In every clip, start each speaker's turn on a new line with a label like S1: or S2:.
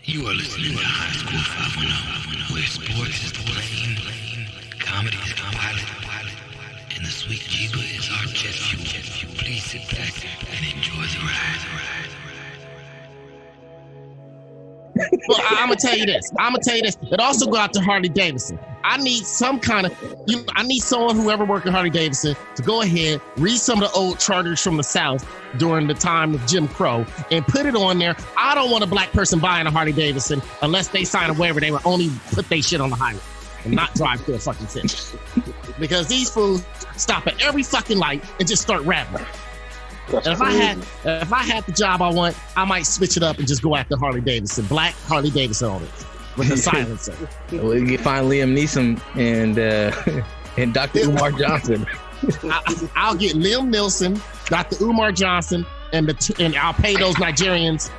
S1: You are listening to High School 510, where sports is the lane, comedy is the pilot, and the sweet Jeeba is our jet fuel. Please sit back and enjoy the ride.
S2: Well, I'm gonna tell you this. It also go out to Harley Davidson. I need some kind of, I need someone who ever worked at Harley Davidson to go ahead, read some of the old charters from the South during the time of Jim Crow and put it on there. I don't want a black person buying a Harley Davidson unless they sign a waiver. They will only put their shit on the highway and not drive through a fucking city. Because these fools stop at every fucking light and just start rapping. And if I had the job I want, I might switch it up and just go after Harley Davidson, black Harley Davidson owners with the silencer.
S3: We can find Liam Neeson and Dr. Umar Johnson.
S2: I'll get Liam Neeson, Dr. Umar Johnson, and I'll pay those Nigerians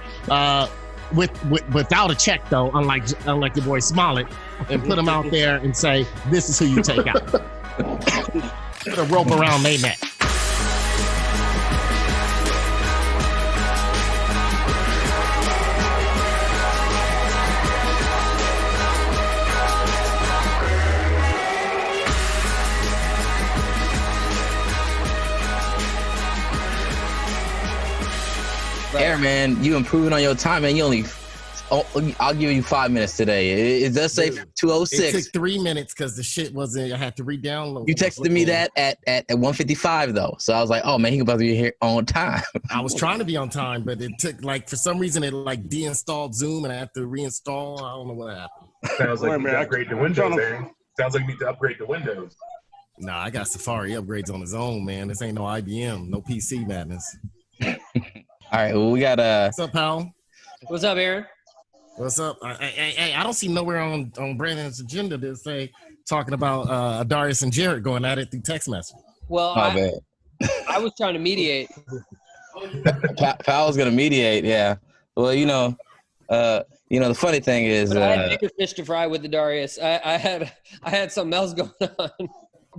S2: without a check though, unlike your boy Smollett, and put them out there and say, "This is who you take out." Put a rope around their neck.
S3: Man, you improving on your time, man. I'll give you 5 minutes today. It does say 2:06.
S2: It took 3 minutes because the shit wasn't. I had to re-download.
S3: You texted me that at 1:55 though, so I was like, oh man, he about to be here on time.
S2: I was trying to be on time, but it took for some reason it deinstalled Zoom and I had to reinstall. I don't know what happened.
S4: Sounds like you need to upgrade the Windows, man. Sounds like you need to upgrade the Windows.
S2: Nah, I got Safari upgrades on his own, man. This ain't no IBM, no PC madness.
S3: All right, well, we got
S2: What's up, Powell?
S5: What's up, Aaron?
S2: What's up? I don't see nowhere on Brandon's agenda to say talking about Adarius and DJartt going at it through text message.
S5: Well, I was trying to mediate.
S3: Powell's gonna mediate, yeah. Well, the funny thing is,
S5: I had bigger fish to fry with Adarius. I had something else going on.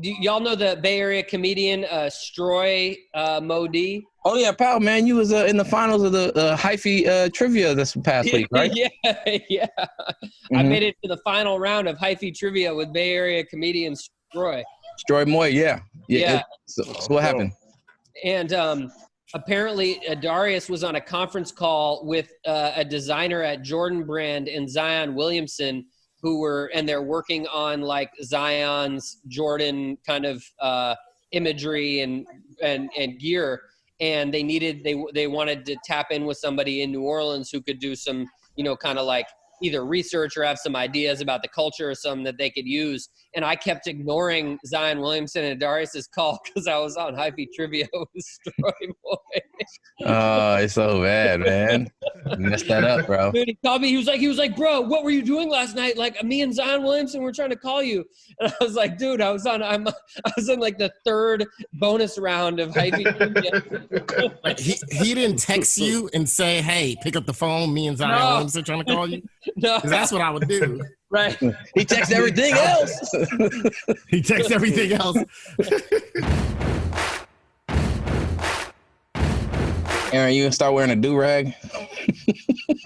S5: Y'all know the Bay Area comedian Stroy Modi?
S3: Oh yeah, Powell, man, you was in the finals of the hyphy trivia this past week, right?
S5: Yeah. Mm-hmm. I made it to the final round of hyphy trivia with Bay Area comedian Stroy
S3: Moy, yeah. So what happened?
S5: And apparently, Adarius was on a conference call with a designer at Jordan Brand and Zion Williamson, they're working on like Zion's Jordan kind of imagery and gear. And they wanted to tap in with somebody in New Orleans who could do some, kind of like either research or have some ideas about the culture or something that they could use. And I kept ignoring Zion Williamson and Adarius's call because I was on hyphy trivia with Stroy Boy.
S3: Oh, it's so bad, man. You messed that up, bro.
S5: Dude, he called me. He was like, bro, what were you doing last night? Like me and Zion Williamson were trying to call you. And I was like, dude, I was in like the third bonus round of hyphy trivia.
S2: Like he didn't text you and say, hey, pick up the phone. Me and Zion Williamson are trying to call you.
S5: No,
S2: that's what I would do.
S5: Right.
S3: He texts everything else.
S2: He texts everything else.
S3: Aaron, you gonna start wearing a do-rag?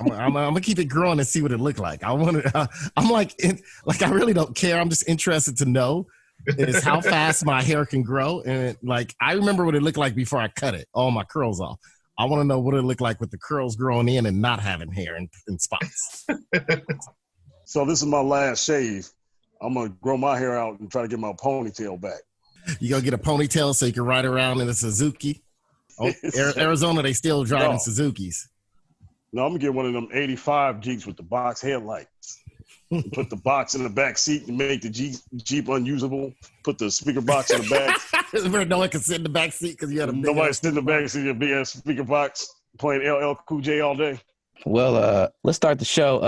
S2: I'm gonna keep it growing and see what it look like. I'm like I really don't care. I'm just interested to know is how fast my hair can grow. And I remember what it looked like before I cut it, all my curls off. I want to know what it looked like with the curls growing in and not having hair in spots.
S6: So this is my last shave. I'm going to grow my hair out and try to get my ponytail back.
S2: You going to get a ponytail so you can ride around in a Suzuki? Oh, Arizona, they still driving Suzukis.
S6: No, I'm going to get one of them 85 Jeeps with the box headlights. Put the box in the back seat and make the Jeep unusable. Put the speaker box in the back.
S2: Where no one can sit in the back seat because you had a big
S6: Nobody sit in the back seat, a big ass speaker box playing LL Cool J all day.
S3: Well, let's start the show.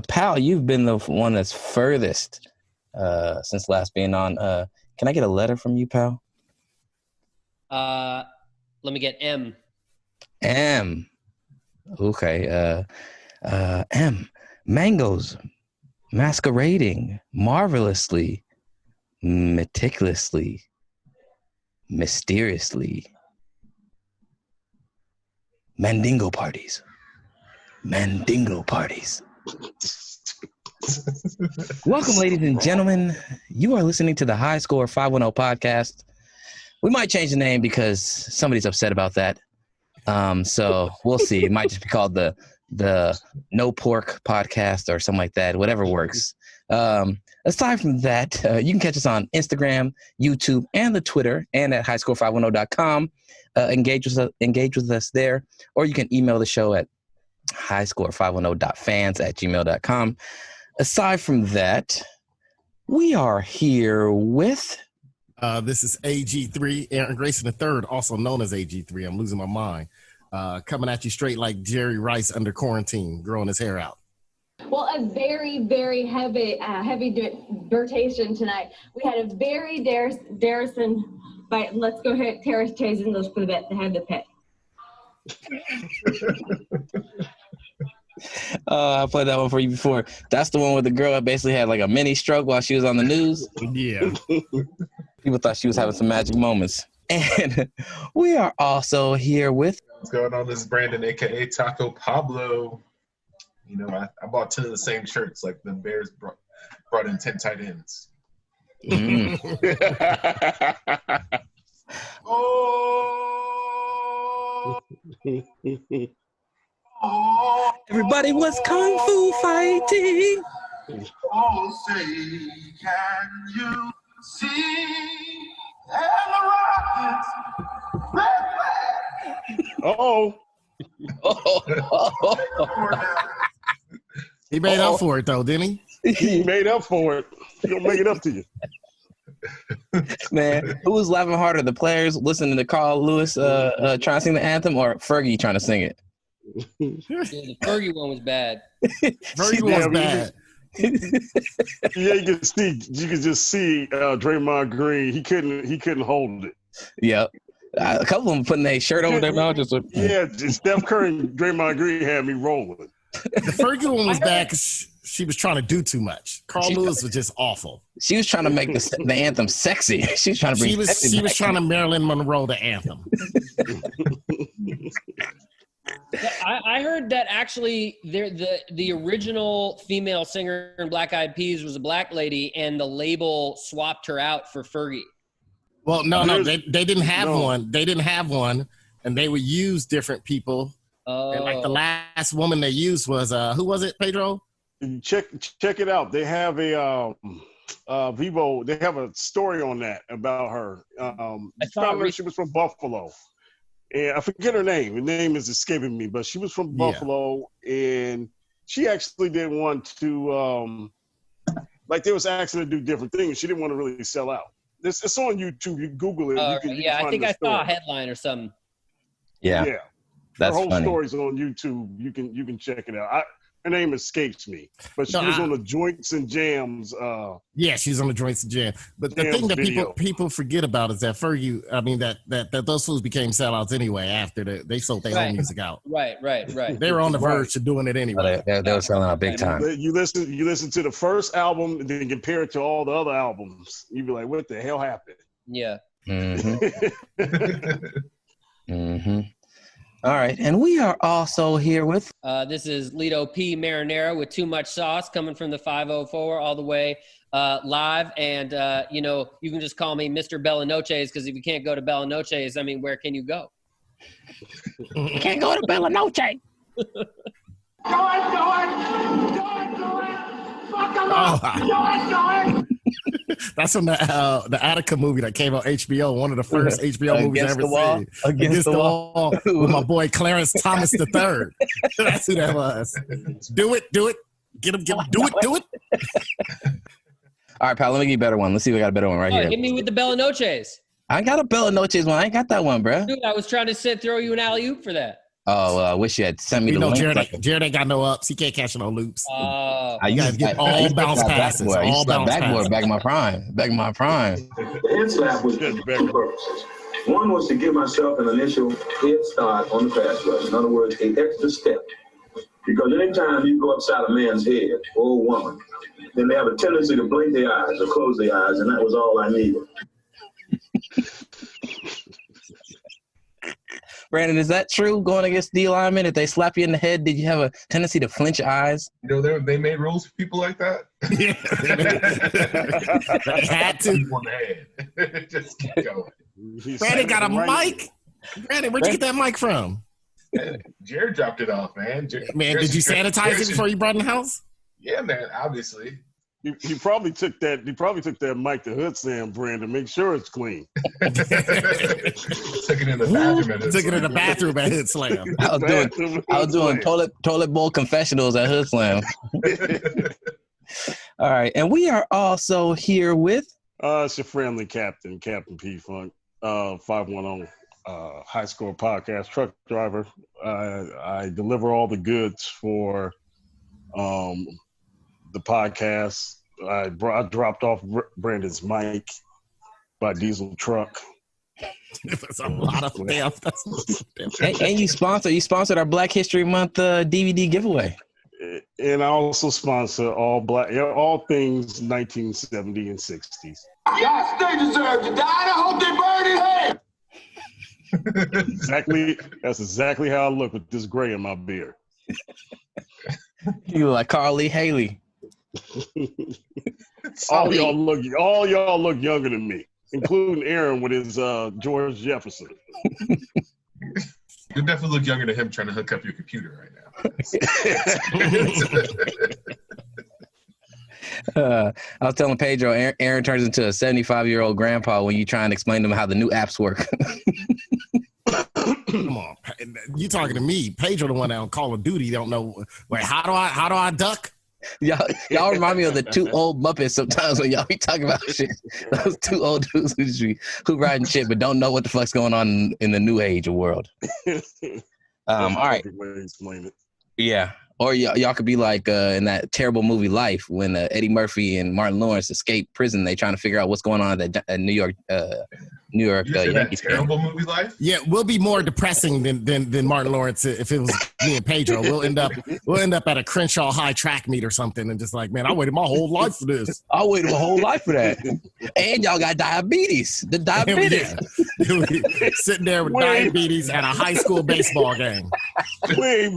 S3: Pal, you've been the one that's furthest since last being on. Can I get a letter from you, pal?
S5: Let me get M.
S3: M. Okay. M. Mangoes. Masquerading. Marvelously. Meticulously. Mysteriously. Mandingo parties. Mandingo parties. Welcome, ladies and gentlemen. You are listening to the High Score 510 podcast. We might change the name because somebody's upset about that. So we'll see. It might just be called the No Pork podcast or something like that. Whatever works. Aside from that, you can catch us on Instagram, YouTube, and the Twitter, and at highscore510.com. Engage with us there, or you can email the show at highscore510.fans@gmail.com. Aside from that, we are here with...
S2: This is AG3, Aaron Grayson III, also known as AG3. I'm losing my mind. Coming at you straight like Jerry Rice under quarantine, growing his hair out.
S7: Well, a very, very heavy rotation tonight. We had a very Darrison, but let's go ahead, Terrace chasing those for the bet to have the pet.
S3: I played that one for you before. That's the one where the girl basically had like a mini stroke while she was on the news.
S2: Yeah.
S3: People thought she was having some magic moments. And we are also here with...
S4: What's going on? This is Brandon, a.k.a. Taco Pablo. You know, I bought 10 of the same shirts, like the Bears brought in 10 tight ends.
S3: Mm. Everybody was kung fu fighting.
S8: Oh, say, can you see the rockets?
S6: Oh.
S2: He made up for it, though, didn't he?
S6: He made up for it. He'll make it up to you.
S3: Man, who was laughing harder? The players listening to Carl Lewis trying to sing the anthem, or Fergie trying to sing it?
S5: Yeah, the Fergie one was bad.
S2: Fergie was bad.
S6: Yeah, you could just see Draymond Green. He couldn't hold it.
S3: Yep. A couple of them putting their shirt over their mouth. Just like,
S6: yeah, Steph Curry and Draymond Green had me rolling.
S2: The Fergie one was bad because she was trying to do too much. Carl Lewis was just awful.
S3: She was trying to make the anthem sexy. She was trying to bring.
S2: She was trying to Marilyn Monroe the anthem.
S5: I heard that actually the original female singer in Black Eyed Peas was a black lady, and the label swapped her out for Fergie.
S2: Well, no, they didn't have one. They didn't have one, and they would use different people.
S5: Oh.
S2: And like the last woman they used was who was it, Peadro?
S6: Check it out. They have a Vivo. They have a story on that about her. She was from Buffalo. And I forget her name. Her name is escaping me, but she was from Buffalo, and she actually didn't want to, like they was asking her to do different things. She didn't want to really sell out. It's on YouTube. You Google it.
S5: I think I saw a
S6: story.
S5: headline or something.
S3: Yeah. That's
S6: her whole
S3: funny.
S6: story's on YouTube. You can check it out. Her name escapes me, but she was on the Joints and Jams.
S2: Yeah, she's on the Joints and Jam. But the thing that people forget about is that Fergie, I mean, that those fools became sellouts anyway after they sold their own music out.
S5: Right.
S2: They were on the verge of doing it anyway.
S3: They were selling out big time.
S6: You listen to the first album and then compare it to all the other albums. You'd be like, what the hell happened?
S5: Yeah.
S3: Mm-hmm. Mm-hmm. All right, and we are also here with...
S5: This is Lito P. Marinara with Too Much Sauce, coming from the 504 all the way live. And, you can just call me Mr. Bella Noches, because if you can't go to Bella Noches, I mean, where can you go?
S3: You can't go to Bella Noche.
S8: Do it. Fuck them up. Do it.
S2: That's from the Attica movie that came on HBO, one of the first HBO movies I ever seen. Against the Wall with my boy Clarence Thomas III. That's who that was. Do it. Get him, do it.
S3: All right, pal, let me give you a better one. Let's see if we got a better one right here.
S5: Hit me with the Bella Noches.
S3: I got a Bella Noches one. I ain't got that one, bro.
S5: Dude, I was trying to throw you an alley-oop for that.
S3: Oh, I wish you had sent me the link.
S2: Jared ain't got no ups. He can't catch no loops.
S3: You
S2: guys get all bounce passes. All bounce passes.
S3: Back in my prime.
S9: The head slap was for two purposes. One was to give myself an initial head start on the pass rush. In other words, an extra step. Because anytime you go upside a man's head or a woman, then they have a tendency to blink their eyes or close their eyes, and that was all I needed.
S3: Brandon, is that true? Going against D linemen, if they slap you in the head, did you have a tendency to flinch your eyes?
S4: You know, they made rules for people like that.
S2: Yeah. They had to.
S4: People in the head. Just keep going.
S2: Brandon got a mic. Brandon, where'd you get that mic from?
S4: Jared dropped it off, man.
S2: Man, did you sanitize it before you brought it in the house?
S4: Yeah, man. Obviously.
S6: He probably took that. He probably took that mic to Hood Slam brand to make sure it's clean.
S4: Took it in the bathroom.
S2: Took it in the bathroom at Hood Slam.
S3: I was doing toilet bowl confessionals at Hood Slam. All right, and we are also here with.
S6: It's your friendly captain, Captain PeeFunk, 510 high score podcast truck driver. I deliver all the goods for the podcast. I dropped off Brandon's mic by diesel truck.
S2: That's a lot of stuff.
S3: And you sponsored our Black History Month DVD giveaway.
S6: And I also sponsor all things 1970 and 60s.
S8: Y'all stay deserve to die. I hope they burn in hell.
S6: Exactly. That's exactly how I look with this gray in my beard.
S3: You look like Carl Lee Haley.
S6: all y'all look younger than me, including Aaron with his George Jefferson.
S4: You definitely look younger than him trying to hook up your computer right
S3: now. I was telling Peadro, Aaron turns into a 75-year-old grandpa when you try and explain to him how the new apps work.
S2: Come on, you talking to me? Peadro, the one that on Call of Duty, don't know. Wait, how do I duck?
S3: Y'all remind me of the two old Muppets sometimes when y'all be talking about shit. Those two old dudes who riding shit but don't know what the fuck's going on in the new age of world. All right. Yeah. Or y'all could be like in that terrible movie Life when Eddie Murphy and Martin Lawrence escape prison. They trying to figure out what's going on at New York.
S4: That terrible movie Life.
S2: Yeah, we'll be more depressing than Martin Lawrence if it was me and Peadro. We'll end up at a Crenshaw High track meet or something and just like, man, I waited my whole life for this.
S3: I waited my whole life for that. And y'all got diabetes. The diabetes.
S2: Yeah. Sitting there with diabetes at a high school baseball game.
S6: We ain't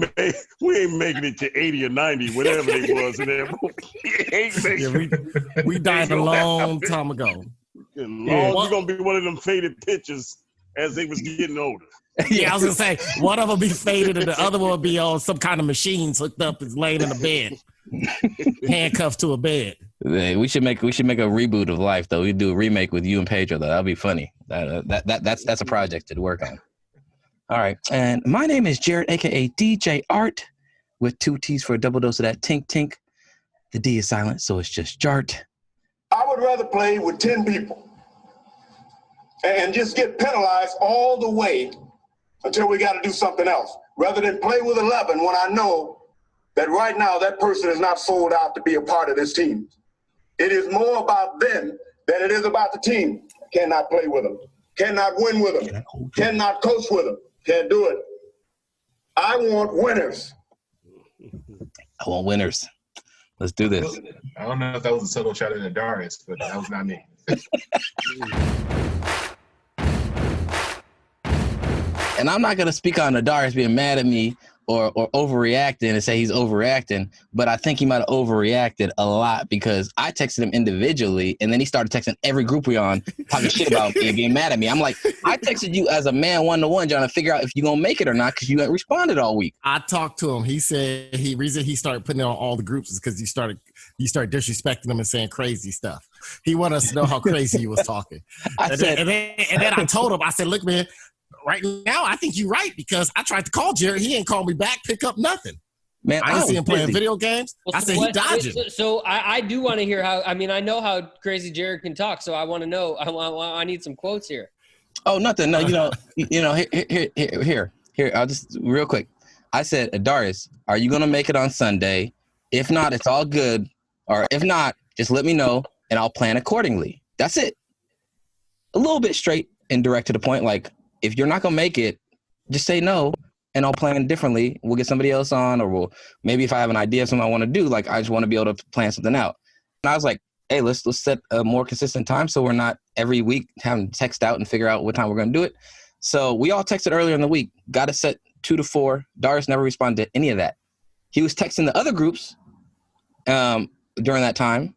S6: making it to 80 or 90, whatever it was.
S2: We died a long time ago.
S6: You're gonna be one of them faded pictures as they was getting older.
S2: Yeah, I was gonna say one of them be faded and the other one will be on some kind of machines hooked up and laying in a bed, handcuffed to a bed.
S3: Yeah, we should make a reboot of Life though. We do a remake with you and Peadro though. That'd be funny. That's a project to work on. All right, and my name is Jared, aka DJartt, with 2 T's for a double dose of that tink tink. The D is silent, so it's just Jart.
S9: I would rather play with 10 people and just get penalized all the way until we got to do something else, rather than play with 11 when I know that right now that person is not sold out to be a part of this team. It is more about them than it is about the team. Cannot play with them, cannot win with them, cannot coach with them, can't do it. I want winners.
S3: I want winners. Let's do this.
S4: I don't know if that was a subtle shot at Adarius, but that was not me.
S3: And I'm not going to speak on Adarius being mad at me or overreacting and say he's overreacting, but I think he might have overreacted a lot because I texted him individually and then he started texting every group we on talking shit about me and being mad at me. I'm like, I texted you as a man one-to-one trying to figure out if you're going to make it or not because you haven't responded all week.
S2: I talked to him. He said reason he started putting it on all the groups is because you started disrespecting him and saying crazy stuff. He wanted us to know how crazy he was talking. And then I told him, I said, look, man, right now, I think you're right because I tried to call Jared. He ain't called me back, pick up nothing.
S3: Man,
S2: I didn't see him playing video games.
S5: Well,
S2: I said he dodging.
S5: So I do want to hear how. I mean, I know how crazy Jared can talk, so I want to know. I need some quotes here.
S3: Oh, nothing. No, here. I'll just real quick. I said, Adarius, are you gonna make it on Sunday? If not, it's all good. Or if not, just let me know and I'll plan accordingly. That's it. A little bit straight and direct to the point. Like, if you're not going to make it, just say no, and I'll plan differently. We'll get somebody else on, or maybe if I have an idea of something I want to do, like I just want to be able to plan something out. And I was like, hey, let's set a more consistent time so we're not every week having to text out and figure out what time we're going to do it. So we all texted earlier in the week, got it set 2 to 4. Darius never responded to any of that. He was texting the other groups during that time.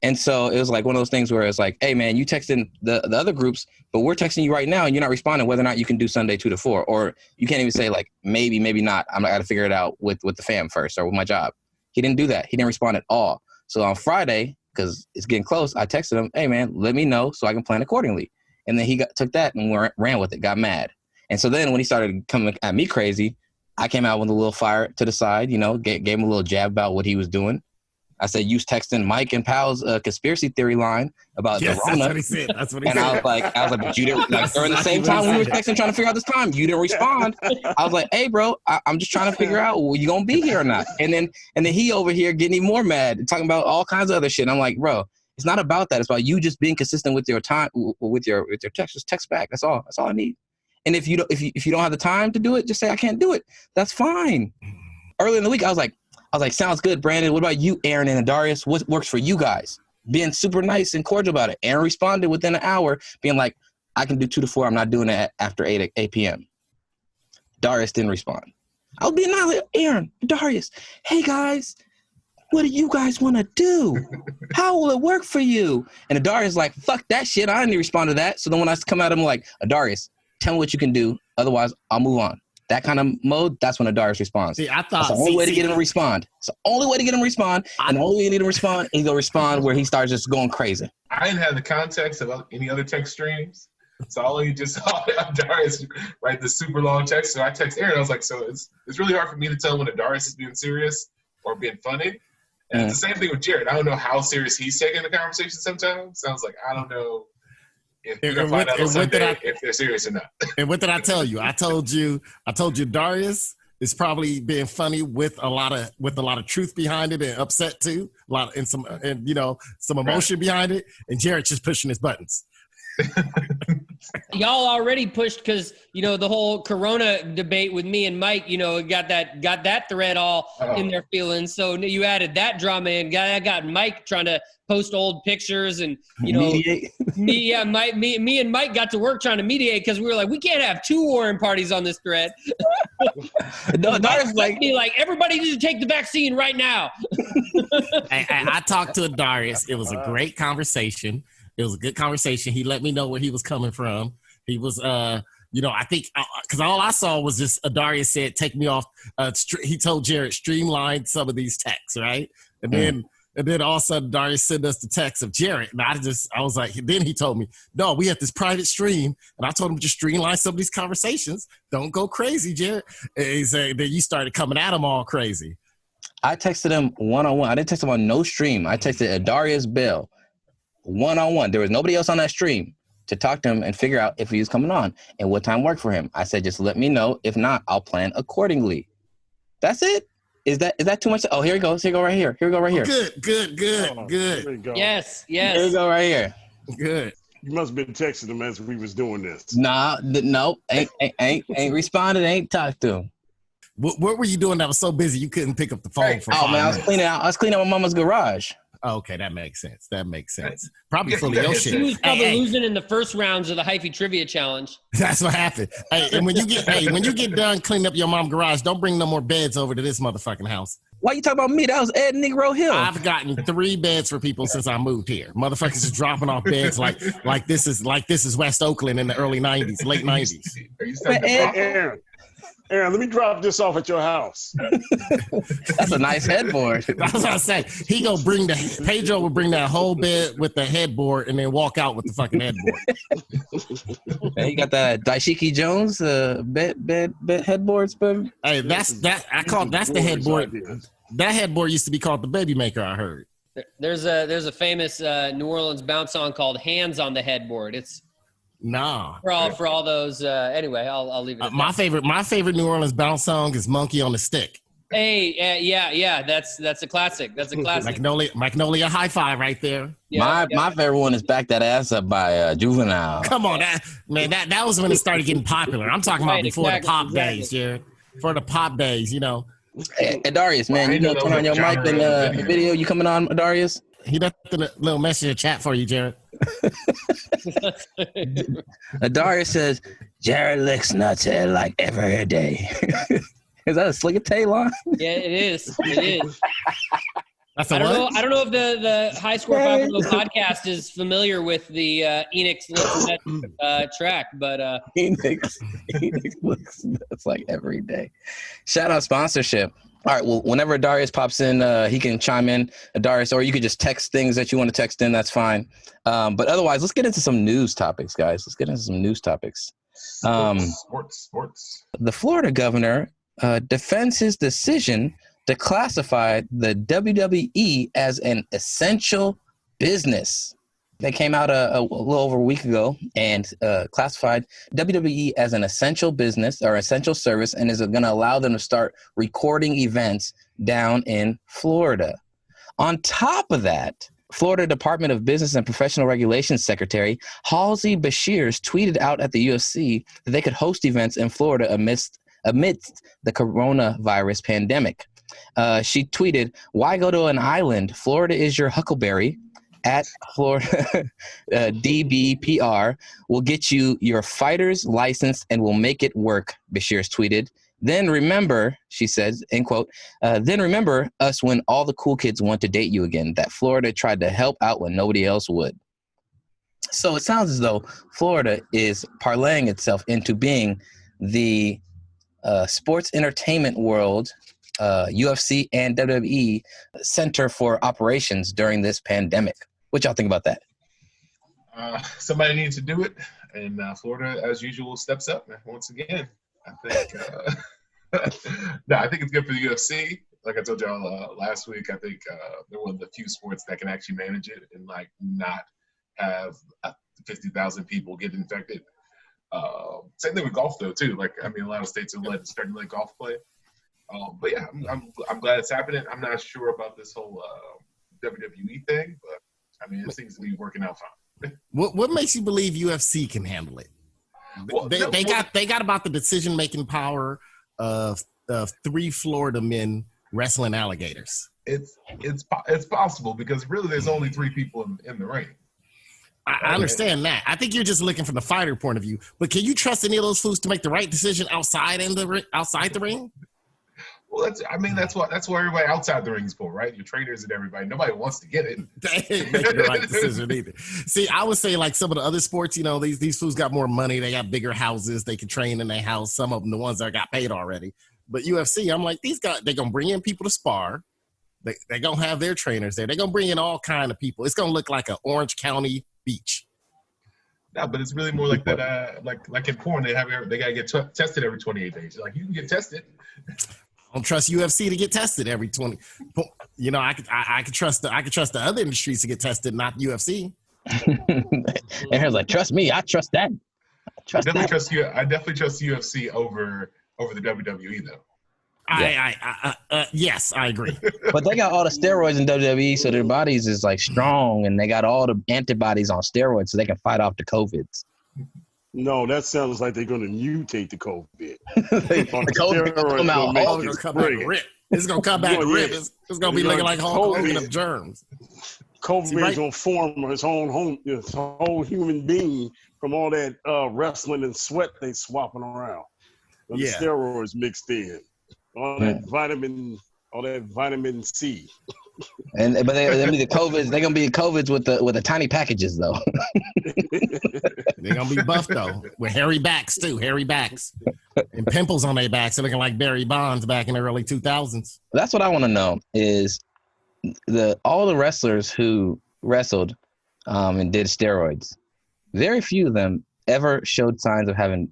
S3: And so it was like one of those things where it's like, hey, man, you texting the other groups, but we're texting you right now and you're not responding whether or not you can do Sunday 2 to 4. Or you can't even say like, maybe not. I got to figure it out with the fam first or with my job. He didn't do that. He didn't respond at all. So on Friday, because it's getting close, I texted him, hey, man, let me know so I can plan accordingly. And then he took that and ran with it, got mad. And so then when he started coming at me crazy, I came out with a little fire to the side, gave him a little jab about what he was doing. I said, you was texting Mike and Powell's conspiracy theory line about the Rona.
S10: That's what he said. That's what he said.
S3: And I was like, but you didn't, like, during the same time we were texting trying to figure out this time, you didn't respond. I was like, hey, bro, I'm just trying to figure out, you going to be here or not? And then he over here getting even more mad, talking about all kinds of other shit. And I'm like, bro, it's not about that. It's about you just being consistent with your time, with your text. Just text back. That's all I need. And if you don't have the time to do it, just say I can't do it. That's fine. Early in the week, I was like, sounds good, Brandon. What about you, Aaron and Adarius? What works for you guys? Being super nice and cordial about it. Aaron responded within an hour, being like, I can do 2 to 4. I'm not doing it after 8 p.m. Darius didn't respond. I was being like, Aaron, Adarius, hey guys, what do you guys want to do? How will it work for you? And Adarius like, fuck that shit. I didn't respond to that. So then when I come at him like, Adarius, tell me what you can do. Otherwise, I'll move on. That kind of mode, that's when Adarius responds.
S10: See, I thought
S3: that's the only way to get him to respond. It's the only way to get him to respond. And the only way you need to respond, he's going to respond where he starts just going crazy.
S4: I didn't have the context of any other text streams. So I only just saw Adarius write the super long text. So I text Aaron. I was like, so it's really hard for me to tell when Adarius is being serious or being funny. And it's the same thing with Jarrett. I don't know how serious he's taking the conversation sometimes. Sounds like I don't know if you're gonna find out on Sunday if they're serious or not.
S10: And what did I tell you? I told you Darius is probably being funny with a lot of truth behind it and upset too. Some emotion behind it. And Jarrett's just pushing his buttons.
S5: Y'all already pushed because the whole Corona debate with me and Mike, got that thread all in their feelings. So you added that drama in. I got Mike trying to post old pictures and
S3: mediate.
S5: Me and Mike got to work trying to mediate because we were like, we can't have 2 warring parties on this thread.
S3: No, Darius
S5: like everybody needs to take the vaccine right now.
S10: I talked to Adarius. It was a great conversation. It was a good conversation. He let me know where he was coming from. He was, I think, because all I saw was just Adarius said, take me off. He told Jarrett, streamline some of these texts, right? And then all of a sudden, Adarius sent us the text of Jarrett. And I was like, then he told me, no, we have this private stream. And I told him, just streamline some of these conversations. Don't go crazy, Jarrett. And he said, then you started coming at him all crazy.
S3: I texted him one-on-one. I didn't text him on no stream. I texted Adarius Bell one-on-one. There was nobody else on that stream to talk to him and figure out if he was coming on and what time worked for him. I said, just let me know. If not, I'll plan accordingly. That's it. Is that too much? Oh, here he goes. Here we go right here. Here we go right here.
S10: Good.
S6: There you go.
S5: Yes.
S3: Here we go right here.
S10: Good.
S6: You must have been texting him as we was doing this.
S3: Nah, no, ain't responded. Ain't talked to him.
S10: What were you doing that was so busy you couldn't pick up the phone for 5
S3: man,
S10: minutes?
S3: I was cleaning out my mama's garage.
S10: Oh, okay, that makes sense. Probably full of your shit.
S5: He was probably losing in the first rounds of the hyphy trivia challenge.
S10: That's what happened. Hey, and when you get done cleaning up your mom's garage, don't bring no more beds over to this motherfucking house.
S3: Why you talking about me? That was Ed Negro Hill.
S10: I've gotten 3 beds for people since I moved here. Motherfuckers is dropping off beds like this is West Oakland in the early 90s, late 90s.
S6: Aaron, let me drop this off at your house.
S3: That's a nice headboard.
S10: That's what I say. Peadro will bring that whole bed with the headboard and then walk out with the fucking headboard.
S3: Man, you got that Daishiki Jones bed headboards, baby.
S10: Hey, that's the headboard. That headboard used to be called the Baby Maker, I heard.
S5: There's a famous New Orleans bounce song called "Hands on the Headboard." It's for all those. Anyway, I'll leave it. At
S10: my favorite New Orleans bounce song is "Monkey on the Stick."
S5: Hey, yeah, that's a classic. That's a classic.
S10: Magnolia Hi-Fi right there.
S3: Yeah, my favorite one is "Back That Ass Up" by Juvenile.
S10: Come on, that was when it started getting popular. I'm talking about before the pop days, yeah. For the pop days,
S3: Hey, Adarius, man, you turn on your mic in the video. You coming on, Adarius?
S10: He left a little message in chat for you, Jarrett.
S3: Adarius says, Jared licks nuts like every day. Is that a Slick Tay line?
S5: Yeah, it is. It is.
S10: That's
S5: I don't know if the High Score 510 podcast is familiar with the Enix track, but
S3: Enix licks nuts like every day. Shout out sponsorship. All right, well, whenever Adarius pops in, he can chime in, Adarius, or you could just text things that you want to text in. That's fine. But otherwise, let's get into some news topics, guys. Let's get into some news topics.
S4: Sports.
S3: The Florida governor defends his decision to classify the WWE as an essential business. They came out a little over a week ago and classified WWE as an essential business or essential service, and is going to allow them to start recording events down in Florida. On top of that, Florida Department of Business and Professional Regulations Secretary Halsey Bashirs tweeted out at the UFC that they could host events in Florida amidst the coronavirus pandemic. She tweeted, "Why go to an island? Florida is your huckleberry. At Florida DBPR will get you your fighter's license and will make it work," Bashirs tweeted. "Then remember," she says, end quote, "then remember us when all the cool kids want to date you again, that Florida tried to help out when nobody else would." So it sounds as though Florida is parlaying itself into being the sports entertainment world, UFC and WWE center for operations during this pandemic. What y'all think about that?
S4: Somebody needs to do it, and Florida, as usual, steps up once again. I think. I think it's good for the UFC. Like I told y'all last week, I think they're one of the few sports that can actually manage it and like not have 50,000 people get infected. Same thing with golf, though, too. Like, I mean, a lot of states are starting to let golf play. But yeah, I'm glad it's happening. I'm not sure about this whole WWE thing, but I mean, it seems to be working out fine.
S10: What makes you believe UFC can handle it?
S4: Well,
S10: they got about the decision making power of 3 Florida men wrestling alligators.
S4: It's possible because really there's only 3 people in the ring.
S10: I understand that. I think you're just looking from the fighter point of view. But can you trust any of those fools to make the right decision outside the ring?
S4: Well, that's what everybody outside the ring is for, right? Your trainers and everybody. Nobody wants to get it.
S10: They ain't making the right decision either. See, I would say like some of the other sports, these fools got more money. They got bigger houses. They can train in their house. Some of them, the ones that got paid already. But UFC, I'm like, these guys, they're going to bring in people to spar. They're going to have their trainers there. They're going to bring in all kind of people. It's going to look like an Orange County beach.
S4: No, but it's really more like that. Like in porn, they gotta get tested every 28 days. Like, you can get tested.
S10: I don't trust UFC to get tested every 20. I could trust the other industries to get tested, not UFC.
S3: And Aaron's like, trust me, I trust that.
S4: I definitely trust UFC over the WWE though.
S10: Yes, I agree.
S3: But they got all the steroids in WWE, so their bodies is like strong, and they got all the antibodies on steroids, so they can fight off the COVIDs.
S6: No, that sounds like they're going to mutate the COVID.
S3: The COVID come out.
S10: It's going to come back to rip. It's going to be looking like Hulk Hogan of germs.
S6: COVID is going to form his whole human being from all that wrestling and sweat they swapping around. The steroids mixed in. All that vitamin C.
S3: But they be the COVIDs. They're gonna be the COVIDs with the tiny packages though.
S10: They're gonna be buffed though, with hairy backs too, and pimples on their backs. They're looking like Barry Bonds back in the early 2000s.
S3: That's what I want to know is all the wrestlers who wrestled and did steroids. Very few of them ever showed signs of having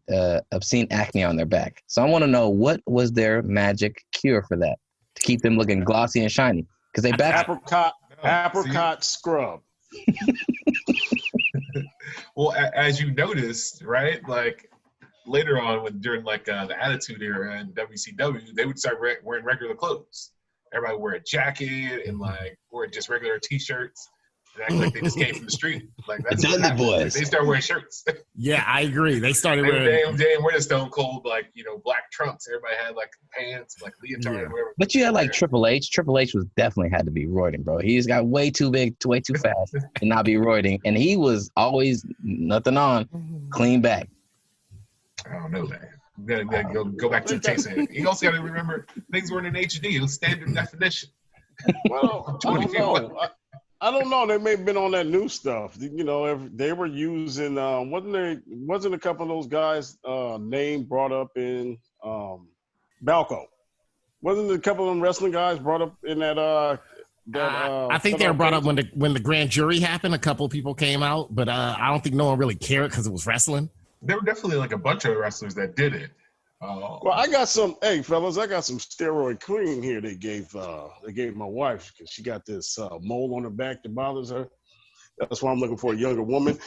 S3: obscene acne on their back. So I want to know, what was their magic cure for that to keep them looking glossy and shiny? Because they back
S6: apricot scrub.
S4: Well, as you noticed, right? Like later on, during like the Attitude Era in WCW, they would start wearing regular clothes. Everybody wear a jacket and like wear just regular T-shirts. They act like they just came from the street. Like that's
S3: the boys.
S4: They start wearing shirts.
S10: Yeah, I agree. They started wearing.
S4: They didn't wear the Stone Cold black trunks. Everybody had like pants, like leotard, or whatever.
S3: But you had like Triple H. Triple H was definitely had to be roiding, bro. He's got way too big, way too fast to not be roiding, and he was always nothing on, clean back.
S4: I don't know, man. You gotta go back to the tape. You also gotta remember things weren't in HD. It was standard definition.
S6: Well, I don't know. I don't know. They may have been on that new stuff. You know, they were using wasn't a couple of those guys name brought up in Balco? Wasn't a couple of them wrestling guys brought up in that?
S10: I think they were brought up when the grand jury happened. A couple of people came out, but I don't think no one really cared because it was wrestling.
S4: There were definitely like a bunch of wrestlers that did it.
S6: Well, I got some. Hey, fellas, I got some steroid cream here. They gave my wife because she got this mole on her back that bothers her. That's why I'm looking for a younger woman.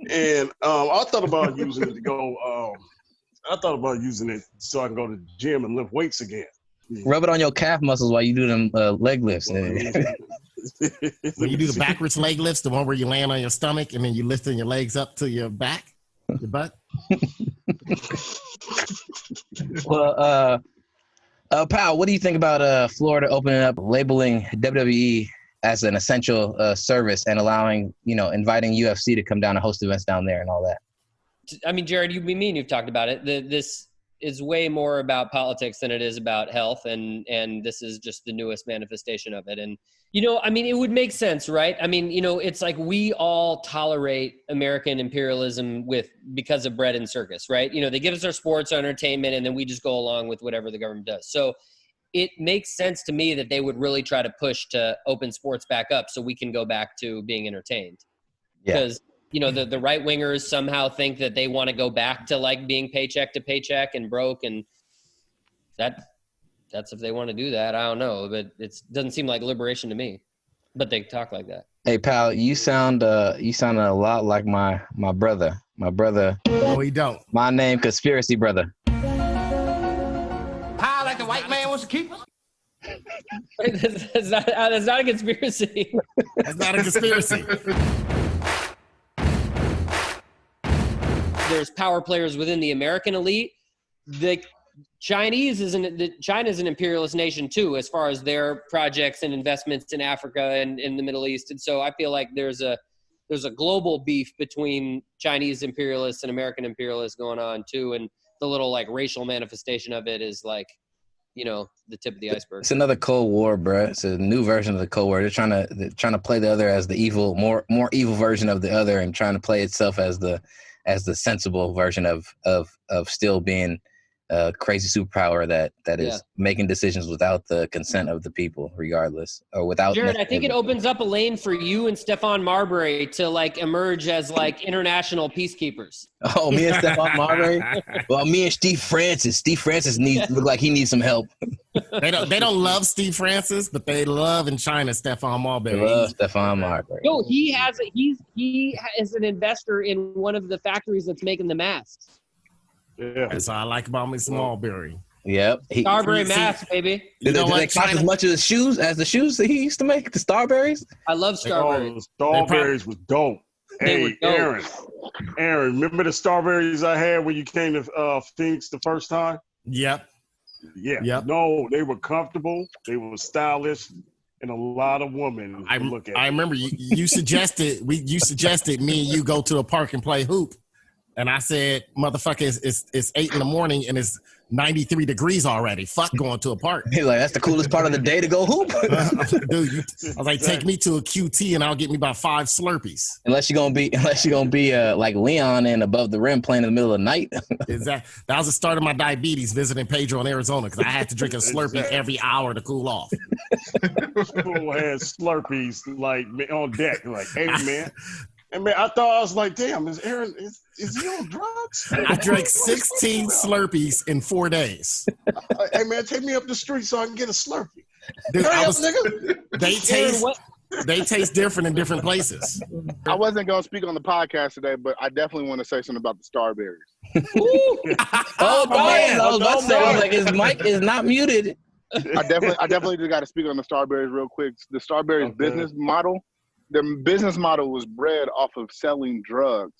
S6: And I thought about using it to go. I thought about using it so I can go to the gym and lift weights again.
S3: Rub it on your calf muscles while you do them leg lifts.
S10: When you do the backwards leg lifts, the one where you land on your stomach and then you lifting your legs up to your back, your butt.
S3: Well, Powell, what do you think about Florida opening up, labeling WWE as an essential service and allowing, inviting UFC to come down and host events down there and all that?
S5: I mean, Jared, you've talked about it. This is way more about politics than it is about health, and this is just the newest manifestation of it. And it would make sense, right? I mean, it's like we all tolerate American imperialism because of bread and circus, right? They give us our sports, our entertainment, and then we just go along with whatever the government does. So it makes sense to me that they would really try to push to open sports back up so we can go back to being entertained. Because the right wingers somehow think that they want to go back to like being paycheck to paycheck and broke, and that's if they want to do that. I don't know, but it doesn't seem like liberation to me. But they talk like that.
S3: Hey, pal, you sound a lot like my brother. My brother.
S10: No, he don't.
S3: My name, Conspiracy Brother.
S8: How like the white man wants to keep us?
S5: That's not a conspiracy.
S10: That's not a conspiracy.
S5: There's power players within the American elite. China's an imperialist nation too, as far as their projects and investments in Africa and in the Middle East. And so I feel like there's a global beef between Chinese imperialists and American imperialists going on too. And the little like racial manifestation of it is like, the tip of the iceberg. It's
S3: another Cold War, bro. It's a new version of the Cold War. They're trying to play the other as the evil, more evil version of the other, and trying to play itself as the sensible version of still being a crazy superpower that is making decisions without the consent of the people, regardless, or without.
S5: Jared, I think it opens up a lane for you and Stephon Marbury to like emerge as like international peacekeepers.
S3: Oh, me and Stephon Marbury? Well, me and Steve Francis. Steve Francis look like he needs some help.
S10: They don't love Steve Francis, but they love in China Stephon Marbury.
S3: They love Stephon Marbury.
S5: No, he is an investor in one of the factories that's making the masks.
S6: Yeah,
S10: that's all I like about Miss Marbury.
S3: Yep,
S5: Starberry masks, baby.
S3: Do they cost as much as the shoes that he used to make? The Starberries.
S5: I love Starberries.
S6: The Starberries was dope. Hey, Aaron, remember the Starberries I had when you came to Phoenix the first time?
S10: Yep.
S6: Yeah.
S10: Yep.
S6: No, they were comfortable. They were stylish, and a lot of women look at.
S10: I remember you suggested me and you go to a park and play hoop. And I said, motherfucker, it's 8 a.m. and it's 93 degrees already. Fuck going to a park.
S3: He's like, that's the coolest part of the day to go hoop.
S10: Dude, I was like, take me to a QT and I'll get me about 5 Slurpees.
S3: Unless you're gonna be like Leon and above the rim playing in the middle of the night.
S10: Exactly. That was the start of my diabetes visiting Peadro in Arizona because I had to drink a Slurpee every hour to cool off.
S6: People had Slurpees like on deck. Like, hey man. And man, I thought I was like, damn, is he on drugs?
S10: I drank 16 Slurpees in 4 days.
S6: Hey man, take me up the street so I can get a Slurpee.
S10: Dude, nigga. They taste different in different places.
S11: I wasn't gonna speak on the podcast today, but I definitely want to say something about the Starberries.
S3: Oh man, I was about to say, like, his mic is not muted.
S11: I definitely just got to speak on the Starberries real quick. The Starberries business model. Their business model was bred off of selling drugs.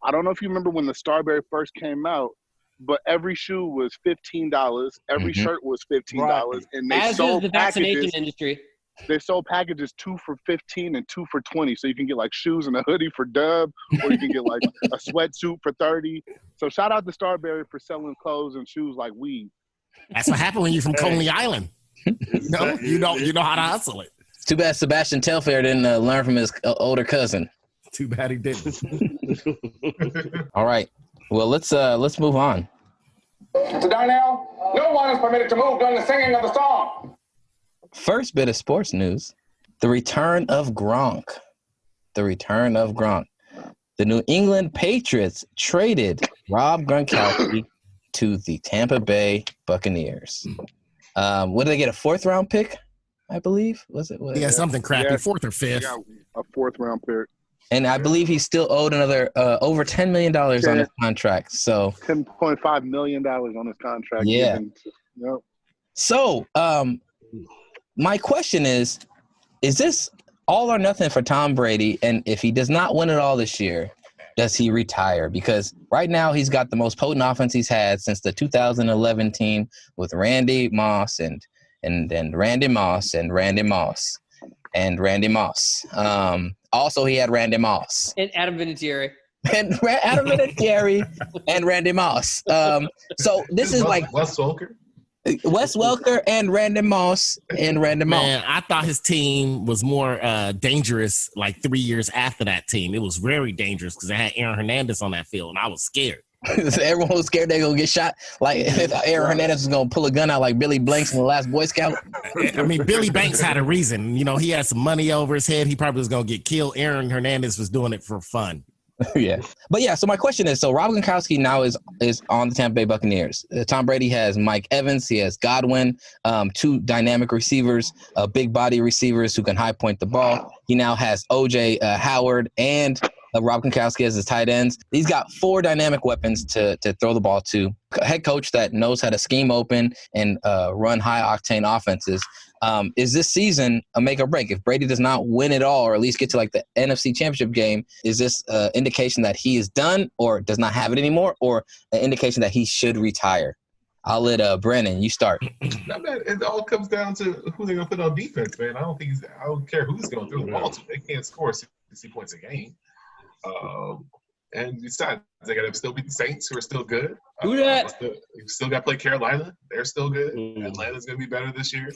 S11: I don't know if you remember when the Starberry first came out, but every shoe was $15. Every shirt was $15, and they
S5: as
S11: sold
S5: is the vaccination
S11: packages.
S5: industry.
S11: They sold packages 2 for $15 and 2 for $20. So you can get like shoes and a hoodie for Dub, or you can get like a sweatsuit for $30. So shout out to Starberry for selling clothes and shoes like weed.
S10: That's what happened when you're from Coney Island. You know how to hustle it.
S3: It's too bad Sebastian Telfair didn't learn from his older cousin.
S10: Too bad he didn't.
S3: All right. Well, let's move on.
S8: To Darnell, no one is permitted to move during the singing of the song.
S3: First bit of sports news: the return of Gronk. The New England Patriots traded Rob Gronkowski to the Tampa Bay Buccaneers. What did they get? A 4th round pick, I believe. Was it?
S10: Yeah, something crappy. 4th or 5th.
S11: Yeah, a 4th round pick.
S3: And I believe he's still owed another over $10 million on his contract. So
S11: $10.5 million on his contract.
S3: Yeah.
S11: Yep.
S3: So my question is this all or nothing for Tom Brady? And if he does not win it all this year, does he retire? Because right now he's got the most potent offense he's had since the 2011 team with Randy Moss and Randy Moss and Randy Moss and Randy Moss. Also, he had Randy Moss.
S5: And Adam Vinatieri.
S3: And Adam Vinatieri and Randy Moss. So this is like
S4: Wes Welker.
S3: Wes Welker and Randy Moss and Randy Moss.
S10: Man, I thought his team was more dangerous like 3 years after that team. It was very dangerous because they had Aaron Hernandez on that field, and I was scared.
S3: Everyone was scared they're going to get shot. Like if Aaron Hernandez was going to pull a gun out like Billy Blanks in The Last Boy Scout.
S10: I mean, Billy Banks had a reason. You know, he had some money over his head. He probably was going to get killed. Aaron Hernandez was doing it for fun.
S3: Yeah. But yeah, so my question is, so Rob Gronkowski now is on the Tampa Bay Buccaneers. Tom Brady has Mike Evans. He has Godwin, 2 dynamic receivers, big body receivers who can high point the ball. He now has OJ Howard and Rob Gronkowski as his tight ends. He's got 4 dynamic weapons to throw the ball to. A head coach that knows how to scheme open and run high-octane offenses. Is this season a make or break? If Brady does not win it all, or at least get to like the NFC Championship game, is this indication that he is done or does not have it anymore, or an indication that he should retire? I'll let Brandon, you start.
S4: It all comes down to who they're going to put on defense, man. I don't care who's going to throw the ball to. They can't score 60 points a game. And besides, they got to still beat the Saints, who are still good.
S5: Who that?
S4: You still got to play Carolina. They're still good. Atlanta's going to be better this year.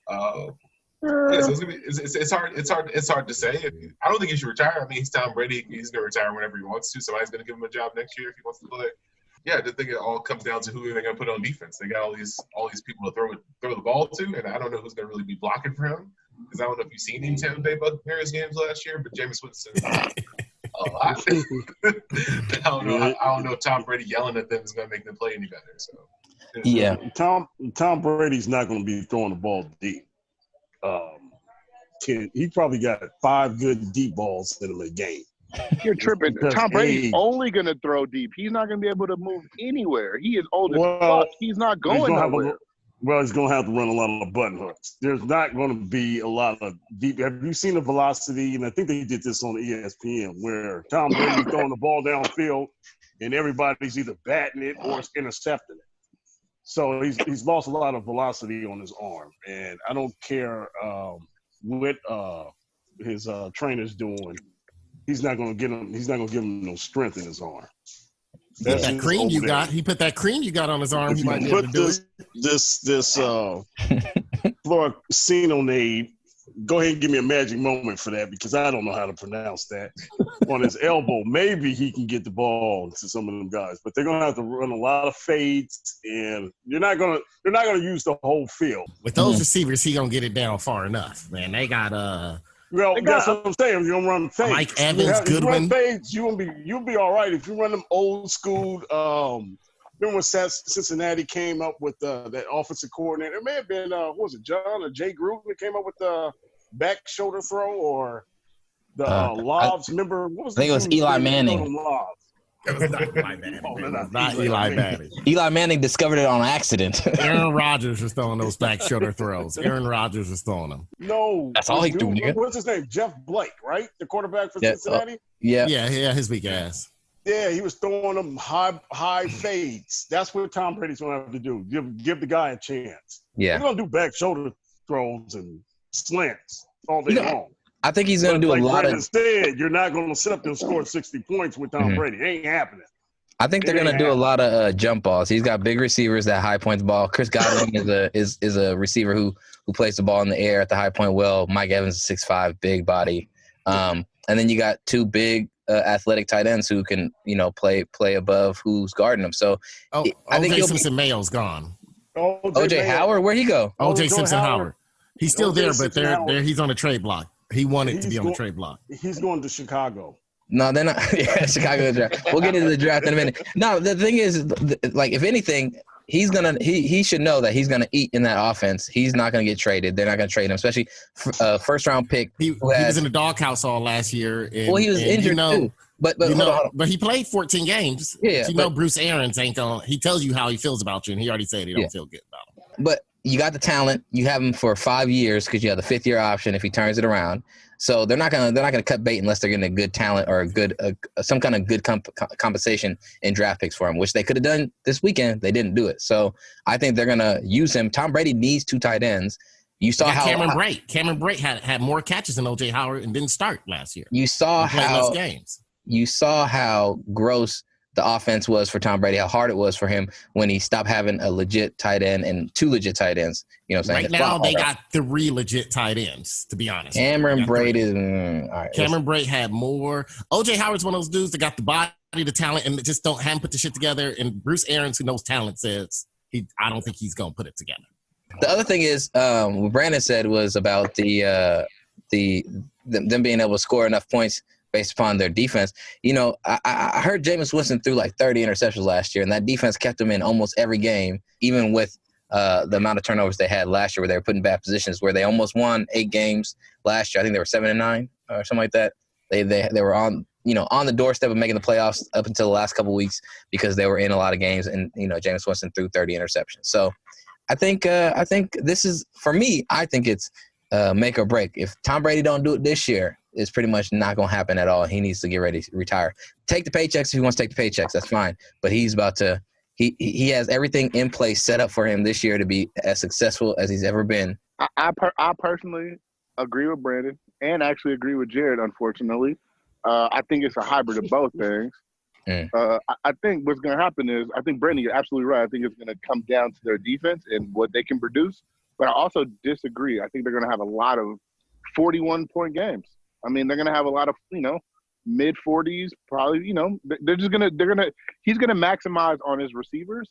S4: So it's hard to say. I don't think he should retire. I mean, he's Tom Brady. He's going to retire whenever he wants to. Somebody's going to give him a job next year if he wants to play. Yeah, I think it all comes down to who they're going to put on defense. They got all these people to throw the ball to, and I don't know who's going to really be blocking for him, because I don't know if you've seen any Tampa Bay Buccaneers games last year, but Jameis Winston a lot. I don't know if Tom Brady yelling at them is going to make them play any better. So
S3: yeah,
S6: Tom Brady's not going to be throwing the ball deep. He probably got 5 good deep balls in him a game.
S11: You're tripping. Tom Brady's only going to throw deep. He's not going to be able to move anywhere. He is old as fuck. He's not going nowhere.
S6: He's going to have to run a lot of button hooks. There's not going to be a lot of deep. Have you seen the velocity? And I think they did this on ESPN, where Tom Brady's throwing the ball downfield and everybody's either batting it or intercepting it. So he's lost a lot of velocity on his arm. And I don't care what his trainer's doing. He's not going to give him no strength in his arm.
S10: That's that cream you got. He put that cream you got on his arm. He might be able to do it.
S6: This Fluoxetinoid. Go ahead and give me a magic moment for that, because I don't know how to pronounce that. On his elbow, maybe he can get the ball to some of them guys, but they're gonna have to run a lot of fades, and they're not gonna use the whole field.
S10: With those receivers, he gonna get it down far enough, man. They got
S6: Well, that's what I'm saying. You're gonna run fades.
S10: Mike Evans, Goodwin.
S6: You run fades, you'll be all right. If you run them old school. Remember when Cincinnati came up with that offensive coordinator? It may have been what was it, John or Jay Gruden that came up with the back shoulder throw, or the lobs. Remember what was?
S3: I think it was Eli Manning.
S10: It was not Eli Manning. Not Eli Manning.
S3: Eli Manning discovered it on accident.
S10: Aaron Rodgers was throwing those back shoulder throws. Aaron Rodgers was throwing them.
S6: No,
S3: that's all he threw.
S6: What's his name? Jeff Blake, right? The quarterback for Cincinnati.
S3: Yeah,
S10: his weak ass.
S6: Yeah, he was throwing them high fades. That's what Tom Brady's gonna have to do. Give the guy a chance.
S3: Yeah,
S6: he's gonna do back shoulder throws and slants all day long.
S3: I think he's going to do a lot of.
S6: Instead, you're not going to sit up there and score 60 points with Tom Brady. It ain't happening.
S3: I think they're going to do a lot of jump balls. He's got big receivers that high point the ball. Chris Godwin is a receiver who plays the ball in the air at the high point well. Mike Evans is 6'5", big body. And then you got two big athletic tight ends who can play above who's guarding them. So I think
S10: Simpson Mayo's gone.
S3: OJ Howard, where'd he go?
S10: OJ Simpson Howard. He's still there, but he's on a trade block. He wanted to be on the trade block.
S6: He's going to Chicago.
S3: No, they're not. Yeah, Chicago draft. We'll get into the draft in a minute. No, the thing is, like, if anything, he should know that he's gonna eat in that offense. He's not gonna get traded. They're not gonna trade him, especially first round pick.
S10: He was in the doghouse all last year. And,
S3: he was injured too. But hold on.
S10: But he played 14 games. Yeah, Bruce Arians ain't gonna. He tells you how he feels about you, and he already said he don't feel good about him.
S3: But you got the talent. You have him for 5 years because you have the 5th-year option if he turns it around. So they're not gonna cut bait unless they're getting a good talent or some kind of good compensation in draft picks for him, which they could have done this weekend. They didn't do it. So I think they're gonna use him. Tom Brady needs 2 tight ends. You saw how
S10: Cameron Brate had more catches than OJ Howard and didn't start last year.
S3: You saw
S10: less games.
S3: You saw how gross the offense was for Tom Brady, how hard it was for him when he stopped having a legit tight end and 2 legit tight ends. You know what I'm saying?
S10: Right now, they got 3 legit tight ends, to be honest.
S3: Cameron Brate is
S10: all right. Cameron Brate had more. OJ Howard's one of those dudes that got the body, the talent, and just haven't put the shit together. And Bruce Arians, who knows talent, says I don't think he's going to put it together.
S3: The other thing is, what Brandon said was about them being able to score enough points based upon their defense. I heard Jameis Winston threw like 30 interceptions last year, and that defense kept him in almost every game, even with the amount of turnovers they had last year where they were put in bad positions, where they almost won 8 games last year. I think they were 7-9 or something like that. They were on the doorstep of making the playoffs up until the last couple of weeks because they were in a lot of games, and Jameis Winston threw 30 interceptions. So I think this is, for me, I think it's make or break. If Tom Brady don't do it this year, it's pretty much not going to happen at all. He needs to get ready to retire. Take the paychecks if he wants to take the paychecks. That's fine. But he's about to – he has everything in place set up for him this year to be as successful as he's ever been.
S11: I personally agree with Brandon and actually agree with Jared, unfortunately. I think it's a hybrid of both things. I think what's going to happen is, I think Brandon, you're absolutely right. I think it's going to come down to their defense and what they can produce. But I also disagree. I think they're going to have a lot of 41-point games. I mean, they're going to have a lot of, mid-40s, probably, he's going to maximize on his receivers,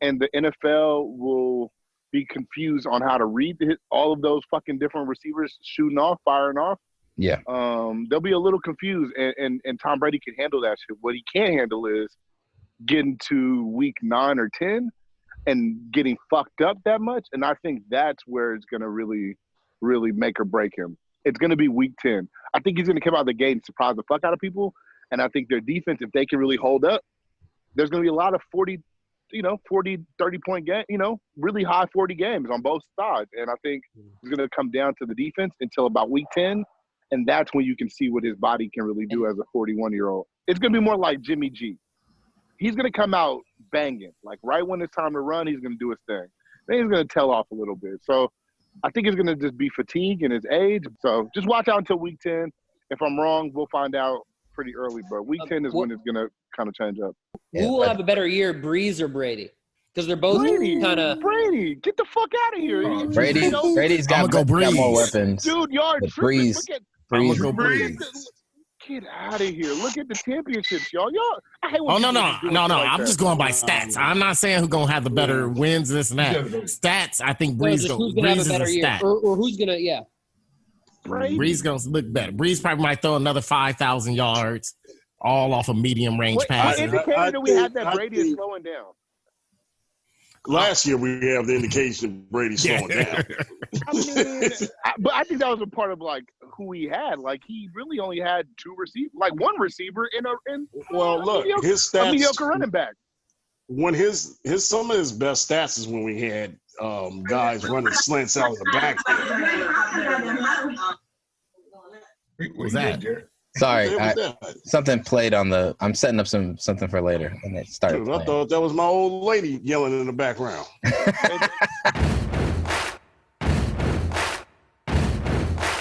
S11: and the NFL will be confused on how to read all of those fucking different receivers shooting off, firing off.
S3: Yeah.
S11: They'll be a little confused, and Tom Brady can handle that shit. What he can't handle is getting to week 9 or 10 and getting fucked up that much, and I think that's where it's going to really, really make or break him. It's going to be week 10. I think he's going to come out of the gate and surprise the fuck out of people. And I think their defense, if they can really hold up, there's going to be a lot of 40, 30-point game, really high 40 games on both sides. And I think it's going to come down to the defense until about week 10. And that's when you can see what his body can really do as a 41-year-old. It's going to be more like Jimmy G. He's going to come out banging. Like right when it's time to run, he's going to do his thing. Then he's going to tail off a little bit. So I think it's going to just be fatigue and his age. So just watch out until week 10. If I'm wrong, we'll find out pretty early. But week 10 is when it's going to kind of change up.
S5: Who will have a better year, Breeze or Brady? Because they're both kind of.
S11: Brady, get the fuck out of here.
S3: Brady's got more weapons.
S11: Dude, y'all tripping. Look at Breeze. Get out of here. Look at the championships, y'all. I hate when
S10: no. I'm just going by stats. I'm not saying who's going to have the better wins, this and that. Stats, I think Breeze is a stat.
S5: Or who's going to,
S10: Breeze going to look better. Breeze probably might throw another 5,000 yards, all off of medium range passes.
S11: What indicator do we have that Brady is slowing down?
S6: Last year, we have the indication Brady's slowing down.
S11: But I think that was a part of like who he had. Like he really only had 2 receivers, like 1 receiver in
S6: his stats,
S11: a mediocre running back.
S6: When some of his best stats is when we had guys running slants out of the back.
S10: What was that?
S3: Sorry, something played on the. I'm setting up something for later, and it started.
S6: I thought that was my old lady yelling in the background.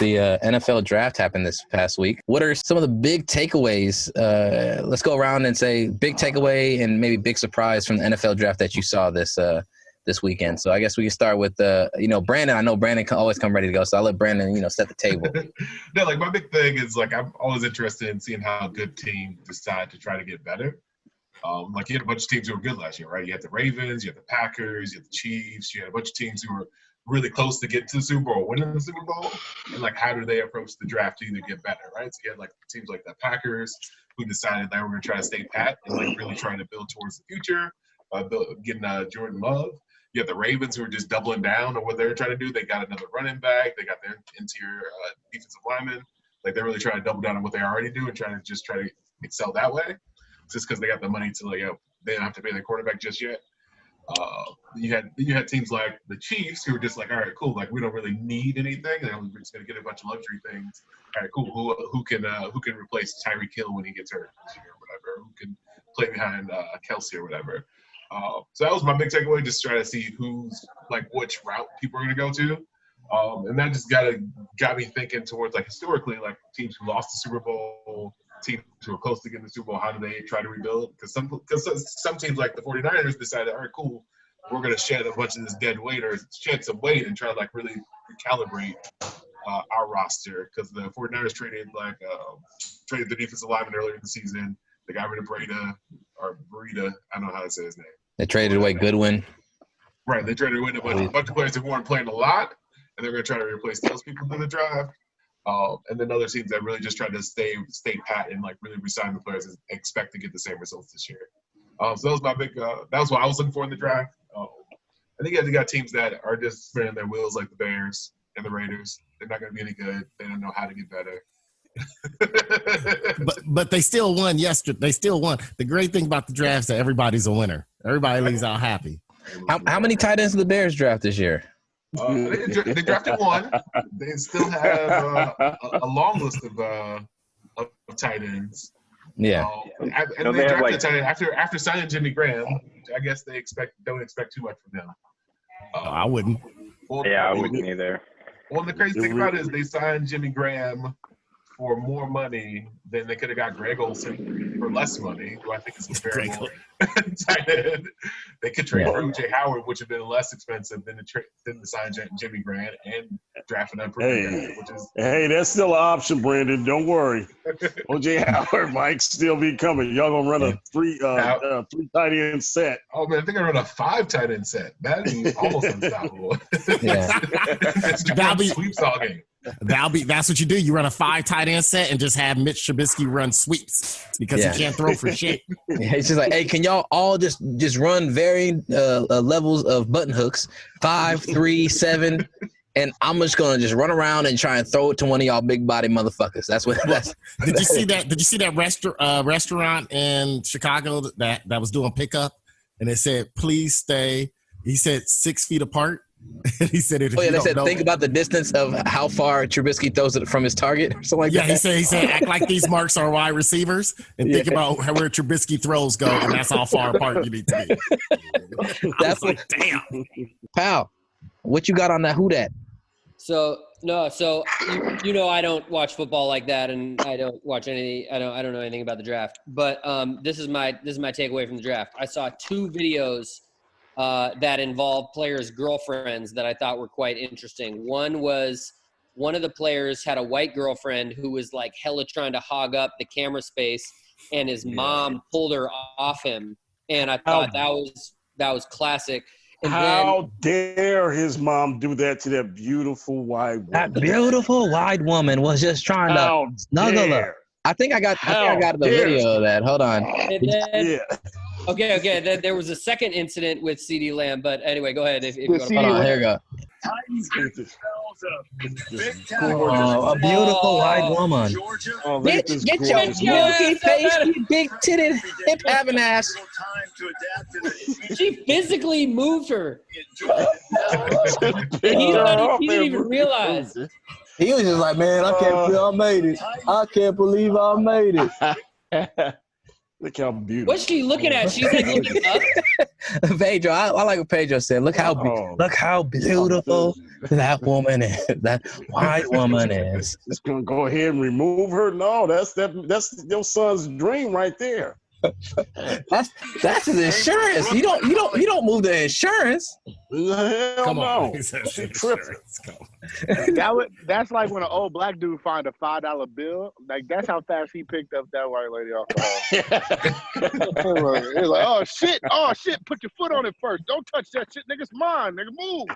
S3: the NFL draft happened this past week. What are some of the big takeaways? Let's go around and say big takeaway and maybe big surprise from the NFL draft that you saw this weekend. So I guess we can start with Brandon. I know Brandon can always come ready to go, so I'll let Brandon set the table.
S4: No, like my big thing is like I'm always interested in seeing how good teams decide to try to get better. Like you had a bunch of teams who were good last year, right? You had the Ravens, you had the Packers, you had the Chiefs, you had a bunch of teams who were really close to getting to the Super Bowl, winning the Super Bowl, and like how do they approach the draft to either get better, right? So you had like teams like the Packers who decided that we're going to try to stay pat and like really trying to build towards the future, getting Jordan Love. You have the Ravens who are just doubling down on what they're trying to do. They got another running back. They got their interior defensive lineman. Like they're really trying to double down on what they already do and try to excel that way. Just because they got the money to they don't have to pay their quarterback just yet. You had teams like the Chiefs who were just like, all right, cool. Like we don't really need anything. We're just gonna get a bunch of luxury things. All right, cool. Who can replace Tyreek Hill when he gets hurt this year or whatever? Who can play behind Kelsey or whatever? So that was my big takeaway. Just try to see who's like which route people are gonna go to. And that just got me thinking towards like historically like teams who lost the Super Bowl. Teams who are close to getting the Super Bowl, how do they try to rebuild? Because some teams like the 49ers decided, all right, cool, we're going to shed a bunch of this dead weight or shed some weight and try to like really recalibrate our roster. Because the 49ers traded the defensive lineman earlier in the season. They got rid of Brady, I don't know how to say his name.
S3: They traded away Goodwin.
S4: Right, they traded away a bunch of players that weren't playing a lot, and they're going to try to replace those people in the draft. And then other teams that really just tried to stay pat and like really resign the players and expect to get the same results this year. So that was my big. That was what I was looking for in the draft. I think you got teams that are just spinning their wheels like the Bears and the Raiders. They're not going to be any good. They don't know how to get better.
S10: but they still won yesterday. They still won. The great thing about the draft is that everybody's a winner. Everybody leaves out happy.
S3: How many tight ends did the Bears draft this year?
S4: They drafted one. They still have a long list of tight ends.
S3: Yeah,
S4: and they drafted a tight end after signing Jimmy Graham. I guess they don't expect too much from them.
S10: I wouldn't.
S12: I wouldn't either.
S4: Well, the crazy thing about it is they signed Jimmy Graham for more money than they could have got Greg Olsen for less money, who I think is comparable. They could trade for O.J. Howard, which would have been less expensive than to sign Jimmy Grant and draft an unproven guy,
S6: Hey, that's still an option, Brandon. Don't worry. O.J. Howard might still be coming. Y'all gonna run a three tight end set.
S4: Oh man, I think I run a 5 tight end set. That'd be almost unstoppable.
S10: That'll be sweepstalking. That's what you do. You run a 5 tight end set and just have Mitch Trubisky run sweeps because he can't throw for shit.
S3: Yeah, it's just like, hey, can y'all all just run varying levels of button hooks, 5, 3, 7, and I'm just gonna just run around and try and throw it to one of y'all big body motherfuckers. That's what.
S10: Did you see that? Did you see that restaurant in Chicago that was doing pickup, and it said, "Please stay." He said 6 feet apart. He said it.
S3: They said think about the distance of how far Trubisky throws it from his target or something like that.
S10: Yeah, he said act like these marks are wide receivers and think about where Trubisky throws go, and that's how far apart you need to be. That's like, damn.
S3: Pal, what you got on that? Who that?
S5: So I don't watch football like that, and I don't watch any. I don't know anything about the draft. But this is my takeaway from the draft. I saw 2 videos that involved players' girlfriends that I thought were quite interesting. One was one of the players had a white girlfriend who was like hella trying to hog up the camera space, and his mom pulled her off him. And I thought that was classic. And
S6: how dare his mom do that to that beautiful white woman?
S3: That beautiful white woman was just trying to snuggle her. I think I got the video of that. Hold on.
S5: Okay. Then there was a second incident with CeeDee Lamb, but anyway, go ahead. If you
S3: hold on, here you go. A beautiful white woman. Bitch, get your milky face, you big titted, hip having ass.
S5: She physically moved her. He didn't even realize.
S3: He was just like, man, I can't believe I made it. I can't believe I made it.
S6: Look how beautiful.
S5: What's she looking at? She's like looking up.
S3: Pedro, I like what Pedro said. Look how beautiful that woman is. That white woman is.
S6: Just gonna go ahead and remove her. No, that's your son's dream right there.
S3: That's his insurance. You don't move the insurance.
S6: Hell
S10: Come
S6: no.
S10: on.
S6: She tripping.
S11: That's like when an old black dude find a $5 bill. Like that's how fast he picked up that white lady off the hall. He's like, oh shit, put your foot on it first. Don't touch that shit, nigga. It's mine, nigga. Move.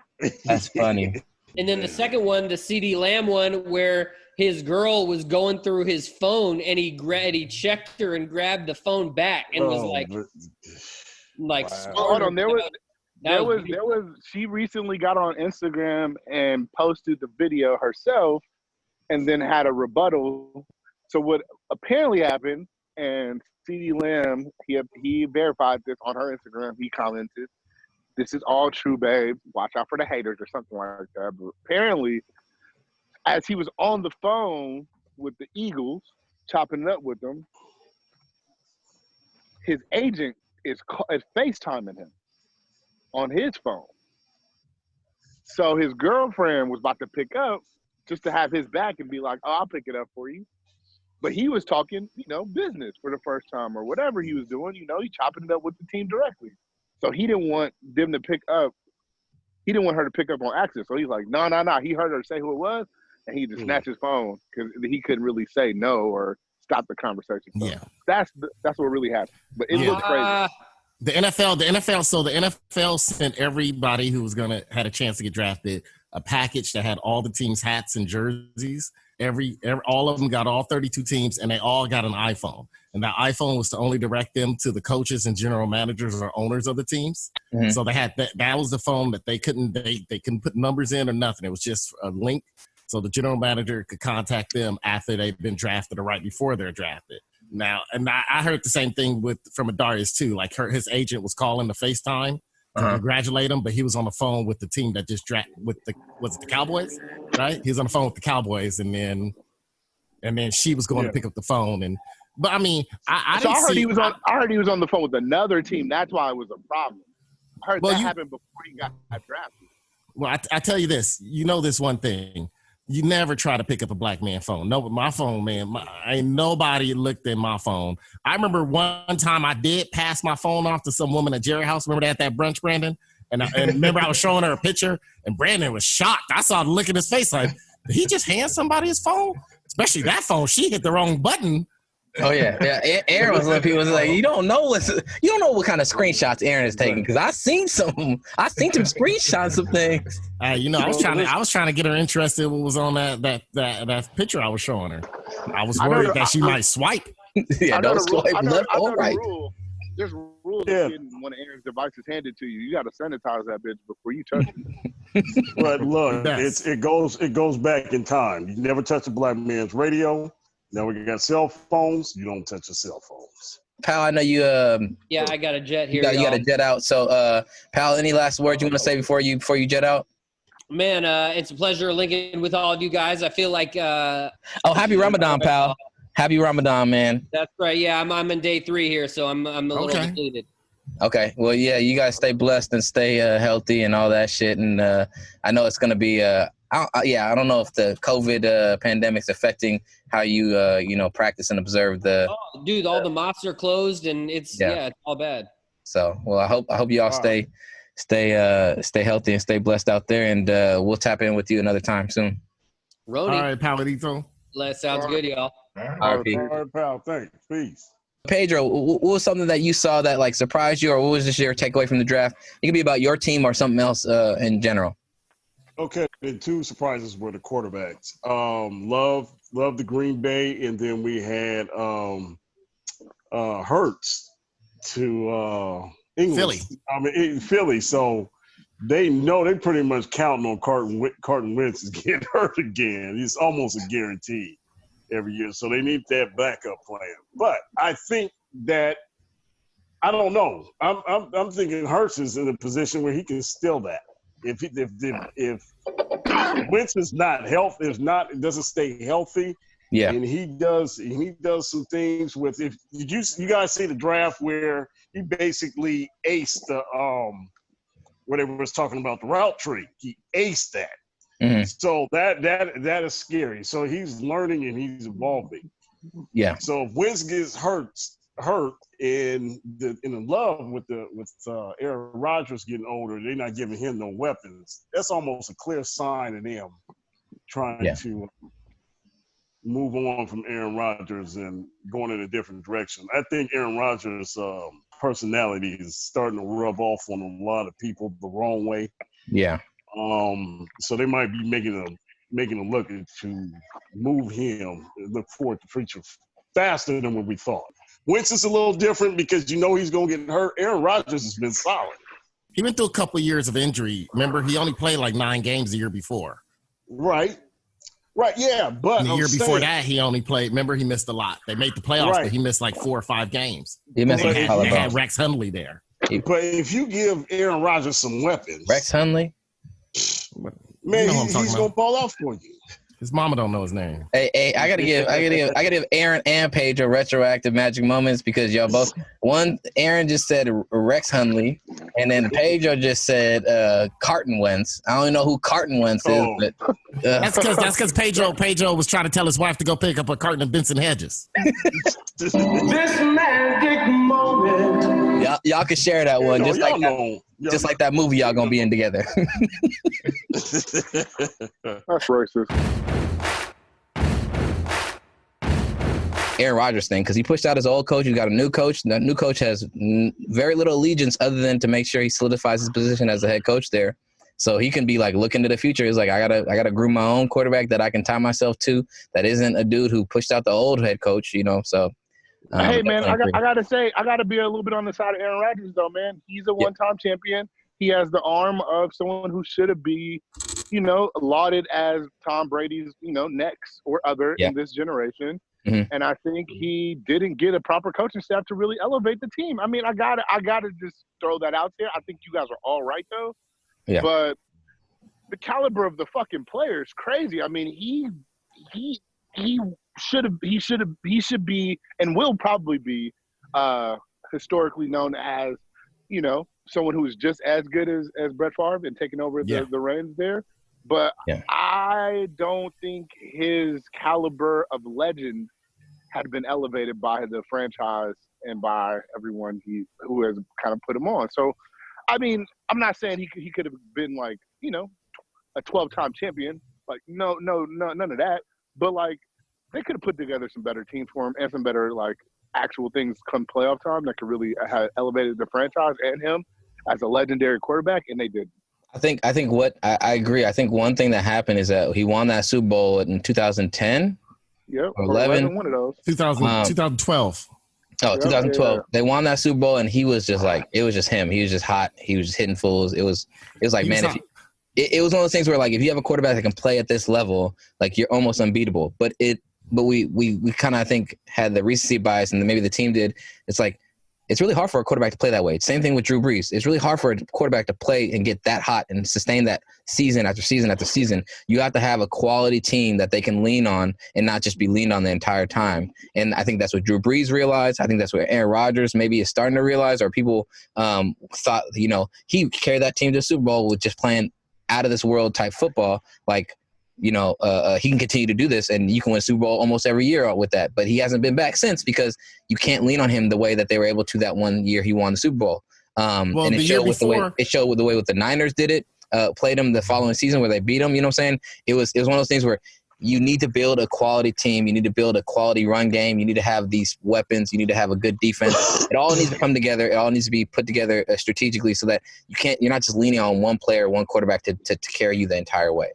S3: That's funny.
S5: And then the second one, the CeeDee Lamb one, where his girl was going through his phone and he checked her and grabbed the phone back and was like,
S11: wow. Hold on, there was she recently got on Instagram and posted the video herself and then had a rebuttal. So what apparently happened, and CeeDee Lamb, he verified this on her Instagram. He commented, "This is all true, babe. Watch out for the haters," or something like that. But apparently, as he was on the phone with the Eagles, chopping it up with them, his agent is FaceTiming him on his phone. So his girlfriend was about to pick up just to have his back and be like, "Oh, I'll pick it up for you." But he was talking, business for the first time or whatever he was doing. He chopping it up with the team directly. So he didn't want them to pick up. He didn't want her to pick up on accident. So he's like, no. He heard her say who it was, and he just snatched his phone because he couldn't really say no or stop the conversation. So that's what really happened. But it looks crazy.
S10: The NFL sent everybody who had a chance to get drafted a package that had all the teams' hats and jerseys. All of them got all 32 teams, and they all got an iPhone. And that iPhone was to only direct them to the coaches and general managers or owners of the teams. Mm-hmm. So they had that was the phone that they couldn't put numbers in or nothing. It was just a link, so the general manager could contact them after they've been drafted or right before they're drafted. Now, and I heard the same thing from Adarius too. Like his agent was calling to FaceTime to congratulate him, but he was on the phone with the team that just drafted was it the Cowboys, right? He was on the phone with the Cowboys, and then she was going to pick up the phone. But I mean, I heard he was
S11: on the phone with another team. That's why it was a problem. I heard that happened before he got drafted.
S10: Well, I tell you this. This one thing. You never try to pick up a black man phone. No, but my phone, man, ain't nobody looked at my phone. I remember one time I did pass my phone off to some woman at Jerry House. Remember that at that brunch, Brandon? And remember I was showing her a picture, and Brandon was shocked. I saw the look in his face like, did he just hand somebody his phone? Especially that phone. She hit the wrong button.
S3: Oh yeah. Aaron was looking. He was like, you don't know what kind of screenshots Aaron is taking, because I seen some screenshots of things.
S10: I was trying to get her interested in what was on that picture I was showing her. I was worried that she might swipe.
S3: Yeah, don't swipe left or right.
S11: There's rules of getting one of Aaron's devices handed to you. You got to sanitize that bitch before you touch it.
S6: But look, it goes back in time. You never touch a black man's radio. Now we got cell phones. You don't touch your cell phones.
S3: Pal, I know you.
S5: I got a jet here.
S3: You got a jet out. So, Pal, any last words you want to say before you jet out?
S5: Man, it's a pleasure linking with all of you guys. I feel like.
S3: Happy Ramadan, Pal. Happy Ramadan, man.
S5: That's right. Yeah, I'm in day 3 here, so I'm a little depleted.
S3: Okay. Well, yeah, you guys stay blessed and stay healthy and all that shit. And I know it's gonna be. I don't know if the COVID pandemic's affecting how you practice and observe the.
S5: Oh, dude, all the mosques are closed, and it's all bad.
S3: So, well, I hope you all stay healthy and stay blessed out there, and we'll tap in with you another time soon.
S10: All right, Palito.
S5: Sounds good, y'all.
S6: All right, pal. Thanks. Peace.
S3: Pedro, what was something that you saw that like surprised you, or what was just your takeaway from the draft? It could be about your team or something else in general.
S6: Okay, the 2 surprises were the quarterbacks. Love the Green Bay, and then we had Hurts to England.
S10: Philly.
S6: Philly. So they know they pretty much counting on Carton Wentz is getting hurt again. It's almost a guarantee every year. So they need that backup plan. But I think that I don't know. I'm thinking Hurts is in a position where he can steal that. If Wentz is not doesn't stay healthy,
S3: Yeah.
S6: And he does some things with, if you guys see the draft where he basically aced the where they was talking about the route tree. He aced that.
S3: Mm-hmm.
S6: So that is scary. So he's learning and he's evolving.
S3: Yeah.
S6: So if Wentz gets hurt in love with Aaron Rodgers getting older, they're not giving him no weapons. That's almost a clear sign of them trying to move on from Aaron Rodgers and going in a different direction. I think Aaron Rodgers' personality is starting to rub off on a lot of people the wrong way.
S3: Yeah.
S6: So they might be making a look to move him and look forward to the future faster than what we thought. Wentz is a little different because he's going to get hurt. Aaron Rodgers has been solid.
S10: He went through a couple of years of injury. Remember, he only played like 9 games the year before.
S6: Right, yeah. But
S10: and the year before that, he only played. Remember, he missed a lot. They made the playoffs, but he missed like 4 or 5 games.
S3: He missed.
S10: They had Rex Hundley there.
S6: But if you give Aaron Rodgers some weapons,
S3: Rex Hundley,
S6: man, he's gonna ball off for you.
S10: His mama don't know his name.
S3: Hey, I gotta give Aaron and Peadro retroactive magic moments because y'all both. Aaron just said Rex Hundley, and then Peadro just said Carton Wentz. I don't even know who Carton Wentz is, but
S10: that's because Peadro was trying to tell his wife to go pick up a carton of Benson Hedges.
S9: This magic moment.
S3: Y'all can share that one, just like that movie y'all gonna be in together.
S11: That's racist.
S3: Aaron Rodgers thing, because he pushed out his old coach. He got a new coach. That new coach has very little allegiance other than to make sure he solidifies his position as the head coach there. So he can be like looking to the future. He's like, I gotta groom my own quarterback that I can tie myself to. That isn't a dude who pushed out the old head coach. So.
S11: Hey man, I gotta say, I gotta be a little bit on the side of Aaron Rodgers though, man. He's a one-time champion. He has the arm of someone who should be, lauded as Tom Brady's, next or other in this generation.
S3: Mm-hmm.
S11: And I think he didn't get a proper coaching staff to really elevate the team. I mean, I gotta just throw that out there. I think you guys are all right though.
S3: Yeah.
S11: But the caliber of the fucking player is crazy. I mean, he should be and will probably be historically known as, someone who is just as good as Brett Favre and taking over the reins there. But I don't think his caliber of legend had been elevated by the franchise and by everyone who has kind of put him on. So, I mean, I'm not saying he could have been like, a 12-time champion. Like, no, none of that. But, like, they could have put together some better teams for him and some better, like, actual things come playoff time that could really have elevated the franchise and him as a legendary quarterback, and they did.
S3: I think what I agree. I think one thing that happened is that he won that Super Bowl in 2010.
S11: Yep.
S3: Or 11.
S11: One of those.
S10: 2012.
S3: Oh, 2012. Yeah. They won that Super Bowl, and he was just like, it was just him. He was just hot. He was just hitting fools. It was like, man, it was one of those things where, like, if you have a quarterback that can play at this level, like, you're almost unbeatable. But we kind of, I think, had the recency bias, and maybe the team did. It's like, it's really hard for a quarterback to play that way. Same thing with Drew Brees. It's really hard for a quarterback to play and get that hot and sustain that season after season after season. You have to have a quality team that they can lean on and not just be leaned on the entire time. And I think that's what Drew Brees realized. I think that's what Aaron Rodgers maybe is starting to realize, or people thought, he carried that team to the Super Bowl with just playing out of this world type football. Like, he can continue to do this and you can win a Super Bowl almost every year with that. But he hasn't been back since because you can't lean on him the way that they were able to that one year he won the Super Bowl. And it showed with the way the Niners did it, played them the following season where they beat them. You know what I'm saying? It was one of those things where you need to build a quality team. You need to build a quality run game. You need to have these weapons. You need to have a good defense. It all needs to come together. It all needs to be put together strategically so that you're not just leaning on one player, one quarterback to carry you the entire way.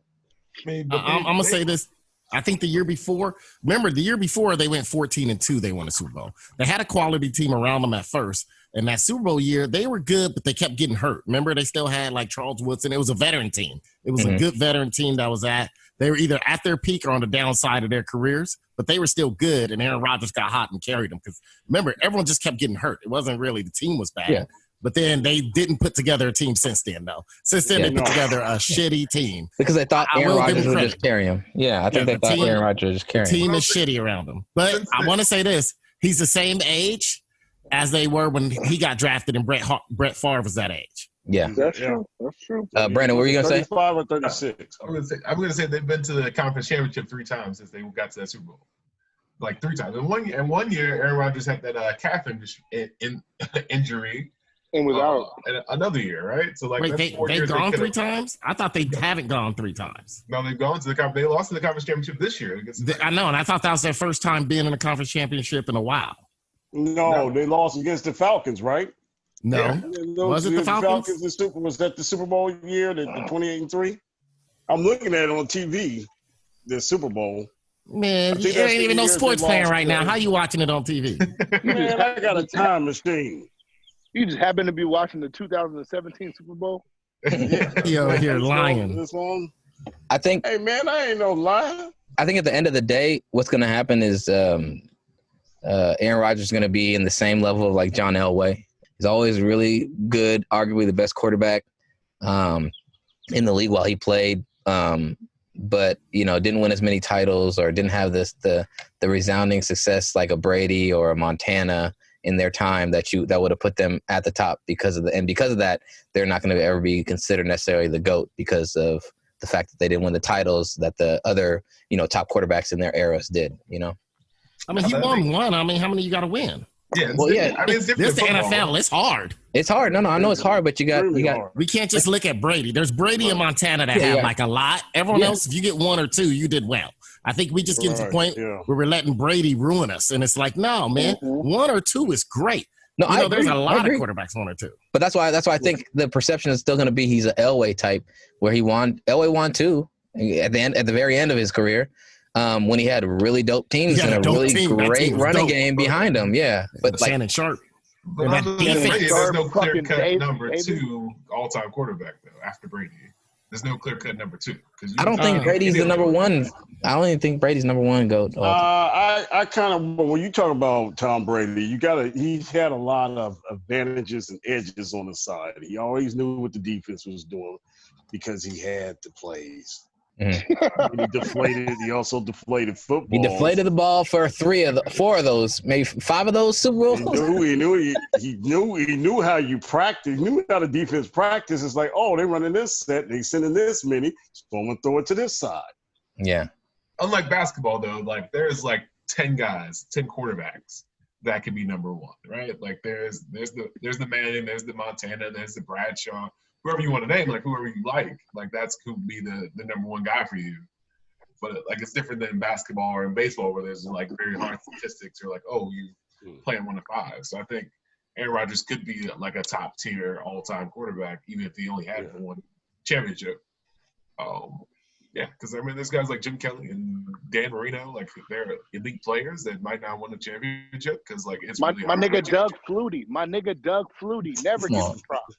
S10: I'm gonna say this. I think the year before they went 14-2. They won the Super Bowl. They had a quality team around them at first, and that Super Bowl year they were good, but they kept getting hurt. Remember, they still had like Charles Woodson. It was a veteran team. It was a good veteran team that was they were either at their peak or on the downside of their careers, but they were still good. And Aaron Rodgers got hot and carried them because remember, everyone just kept getting hurt. It wasn't really the team was bad.
S3: Yeah.
S10: But then they didn't put together a team since then, though. Since then, they put together a shitty team.
S3: Because they thought Aaron Rodgers would just carry him. Yeah, I think they thought Aaron Rodgers would just carry him.
S10: The team is shitty around him. But I want to say this. He's the same age as they were when he got drafted and Brett Favre was that age.
S3: Yeah.
S11: That's true. That's true.
S3: Brandon, what were you going to say?
S6: 35 or 36.
S4: I'm going to say they've been to the conference championship 3 times since they got to that Super Bowl. Like 3 times. And one year, Aaron Rodgers had that calf injury.
S11: And was out.
S4: And another year, right? So like,
S10: wait, they've gone 3 times? I thought they haven't gone 3 times.
S4: No, they've gone to the conference. They lost in the conference championship this year.
S10: I know, and I thought that was their first time being in a conference championship in a while.
S6: No, they lost against the Falcons, right?
S10: No,
S6: yeah.
S10: Was it the Falcons?
S6: Was that the Super Bowl year, the 28-3? I'm looking at it on TV, the Super Bowl.
S10: Man, you ain't even no sports fan right now. How you watching it on TV?
S6: Man, I got a time machine.
S11: You just happen to be watching the 2017 Super Bowl?
S10: You over here lying.
S6: This one?
S3: I think.
S6: Hey, man, I ain't no liar.
S3: I think at the end of the day, what's going to happen is Aaron Rodgers is going to be in the same level of like John Elway. He's always really good, arguably the best quarterback in the league while he played. But, didn't win as many titles or didn't have the resounding success like a Brady or a Montana in their time that would have put them at the top because of that, they're not going to ever be considered necessarily the GOAT because of the fact that they didn't win the titles that the other, top quarterbacks in their eras did,
S10: I mean, he won one. I mean, how many you got to win?
S4: Yeah,
S3: well, yeah.
S4: I mean, it's different.
S10: This the NFL. It's hard.
S3: It's hard. No, I know it's hard, but you got.
S10: We can't just look at Brady. There's Brady and Montana that have like a lot. Everyone else, if you get 1 or 2, you did well. I think we just get to the point where we're letting Brady ruin us, and it's like, no, man, 1 or 2 is great. No, there's a lot of quarterbacks 1 or 2.
S3: But that's why I think the perception is still going to be he's an Elway type, where he won. Elway won 2 at the very end of his career. When he had really dope teams and a really great running game behind him, but like
S10: Shannon Sharp.
S4: But there's no clear-cut number 2 all-time quarterback though after Brady. There's no clear-cut number 2.
S3: I don't think Brady's the number 1. I don't even think Brady's number 1 GOAT.
S6: I kind of, when you talk about Tom Brady, he's had a lot of advantages and edges on the side. He always knew what the defense was doing because he had the plays. He also deflated football.
S3: He deflated the ball for 4 of those, maybe 5 of those Super Bowls.
S6: He knew how you practice. He knew how the defense practice. It's like, oh, they're running this set, they sending this many, so I'm gonna throw it to this side.
S3: Yeah.
S4: Unlike basketball, though, like there's like 10 guys, 10 quarterbacks that could be number 1, right? Like there's the Manning, there's the Montana, there's the Bradshaw. Whoever you want to name, like whoever you like that's could be the number 1 guy for you. But like it's different than basketball or in baseball where there's like very hard statistics or like, oh, you playing 1 to 5. So I think Aaron Rodgers could be like a top tier all-time quarterback, even if he only had 1 championship. Because I mean, there's guys like Jim Kelly and Dan Marino, like they're elite players that might not win a championship because like it's
S11: my
S4: really
S11: nigga Doug Flutie never gets the props.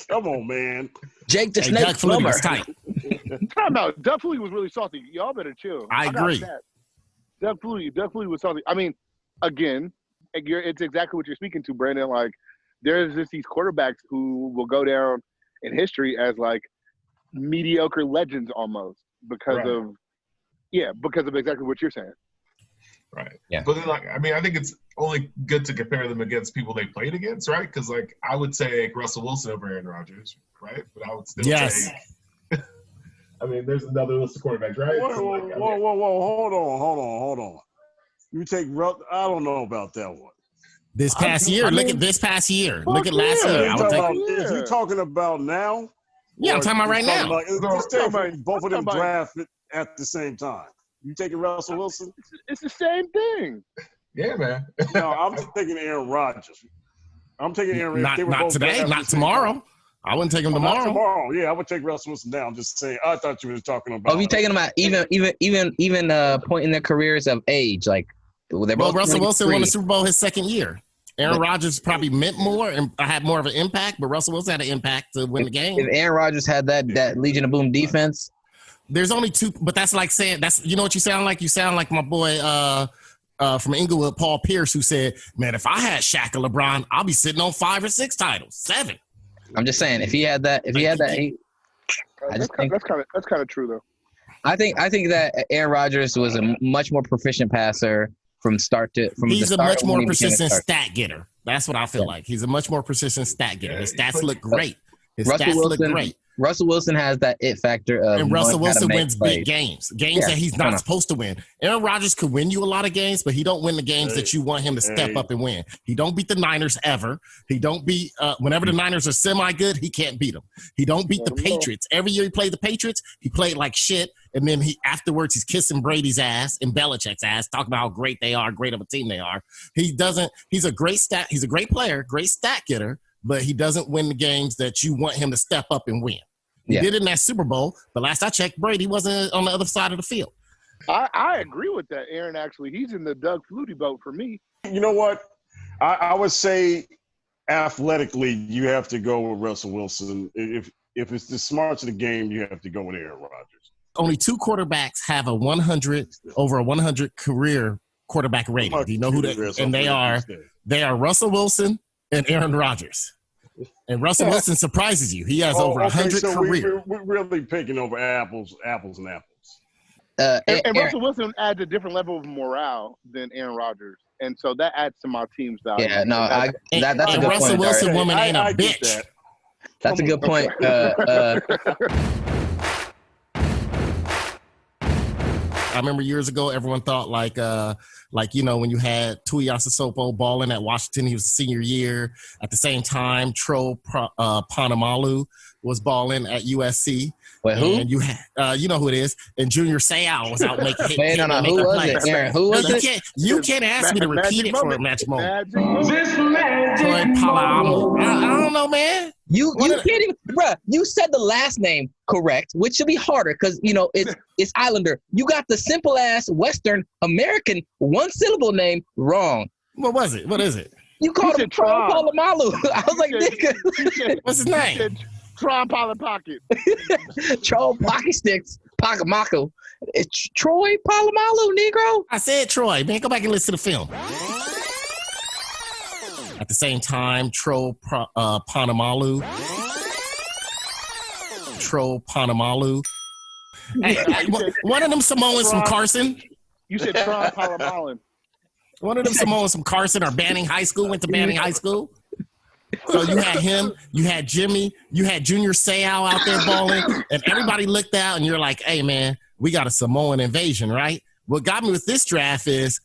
S6: Come on, man.
S3: Jake the Snake Plumber.
S10: Tight.
S11: Time out. Doug Flutie was really salty. Y'all better chill.
S10: I agree.
S11: Doug Flutie was salty. I mean, again, it's exactly what you're speaking to, Brandon. Like, there's just these quarterbacks who will go down in history as like mediocre legends almost because of exactly what you're saying.
S4: Right.
S3: Yeah.
S4: But then, like, I mean, I think it's only good to compare them against people they played against, right? Because, like, I would say Russell Wilson over Aaron Rodgers, right? But I would still say I mean, there's another list of quarterbacks, right?
S6: Whoa. Hold on. You take I don't know about that one.
S10: This past year. Look at this past year. Look at last year.
S6: If you're talking about now?
S10: Yeah, I'm talking about right now.
S6: Both of them drafted at the same time. You taking Russell Wilson?
S11: It's the same thing.
S4: Yeah, man.
S6: No, I'm taking Aaron Rodgers. I'm taking Aaron.
S10: Not today, not tomorrow. I wouldn't take him tomorrow.
S6: Not tomorrow. Yeah, I would take Russell Wilson down. I'm just saying. I thought you were talking about.
S3: Oh, you taking them at even point in their careers of age, like they're both.
S10: Russell Wilson won the Super Bowl his second year. Aaron Rodgers probably meant more and had more of an impact, but Russell Wilson had an impact to win the game.
S3: If Aaron Rodgers had that Legion of Boom defense,
S10: there's only 2, but that's like saying you know what you sound like? You sound like my boy from Inglewood, Paul Pierce, who said, "Man, if I had Shaq or LeBron, I'll be sitting on 5 or 6 titles, 7."
S3: I'm just saying, if he had that,
S11: that's kind of true though.
S3: I think that Aaron Rodgers was a much more proficient passer from start to from.
S10: He's
S3: the
S10: a
S3: start
S10: much more
S3: when he became a
S10: persistent
S3: starter.
S10: stat getter. That's what I feel like. He's a much more persistent stat getter. His stats look great. His
S3: Russell
S10: stats
S3: Wilson,
S10: look great.
S3: Russell Wilson has that it factor of,
S10: and Russell
S3: knowing how to
S10: Wilson
S3: make
S10: wins
S3: plays.
S10: big games that he's not supposed to win. Aaron Rodgers could win you a lot of games, but he don't win the games that you want him to step up and win. He don't beat the Niners ever. He don't beat whenever the Niners are semi-good, he can't beat them. He don't beat the Patriots. Every year he played the Patriots, he played like shit, and then afterwards he's kissing Brady's ass and Belichick's ass, talking about how great they are, great of a team they are. He's a great player, great stat getter, but he doesn't win the games that you want him to step up and win. He did it in that Super Bowl, but last I checked, Brady wasn't on the other side of the field.
S11: I agree with that, Aaron. Actually, he's in the Doug Flutie boat for me.
S6: You know what? I would say athletically, you have to go with Russell Wilson. If it's the smarts of the game, you have to go with Aaron Rodgers.
S10: Only 2 quarterbacks have over a 100 career quarterback rating. Do you know who they are? And they are Russell Wilson and Aaron Rodgers. And Russell Wilson surprises you. He has over 100 career.
S6: We're really picking over apples and apples.
S11: And Russell Wilson adds a different level of morale than Aaron Rodgers, and so that adds to my team's value.
S3: Yeah, no, that's a good
S10: Russell
S3: point.
S10: Wilson woman ain't a bitch.
S3: That's a good point.
S10: I remember years ago, everyone thought like when you had Tuiasosopo balling at Washington, he was a senior year. At the same time, Tro Ponamalu was balling at USC.
S3: Wait, who?
S10: And you know who it is. And Junior Seau was out making hits.
S3: Who was it? Aaron, who was it?
S10: You can't ask me to repeat it for a match moment. Troy Polamalu. I don't know, man.
S3: You can't even, bruh. You said the last name correct, which should be harder because it's Islander. You got the simple ass Western American 1-syllable name wrong.
S10: What was it? What is it?
S3: You called him Troy Polamalu. I was like, nigga.
S10: What's his name?
S11: Tron Pilot Pocket.
S3: Troy Pocket Sticks. Pocket Mako. It's Troy Polamalu, Negro.
S10: I said Troy. Man, go back and listen to the film. At the same time, Tro Ponamalu. Hey, one of them Samoans from Carson.
S11: You said Tron Polamalu.
S10: One of them Samoans from Carson or Banning High School, went to Banning High School. So you had him, you had Jimmy, you had Junior Seau out there balling, and everybody looked out and you're like, hey, man, we got a Samoan invasion, right? What got me with this draft is,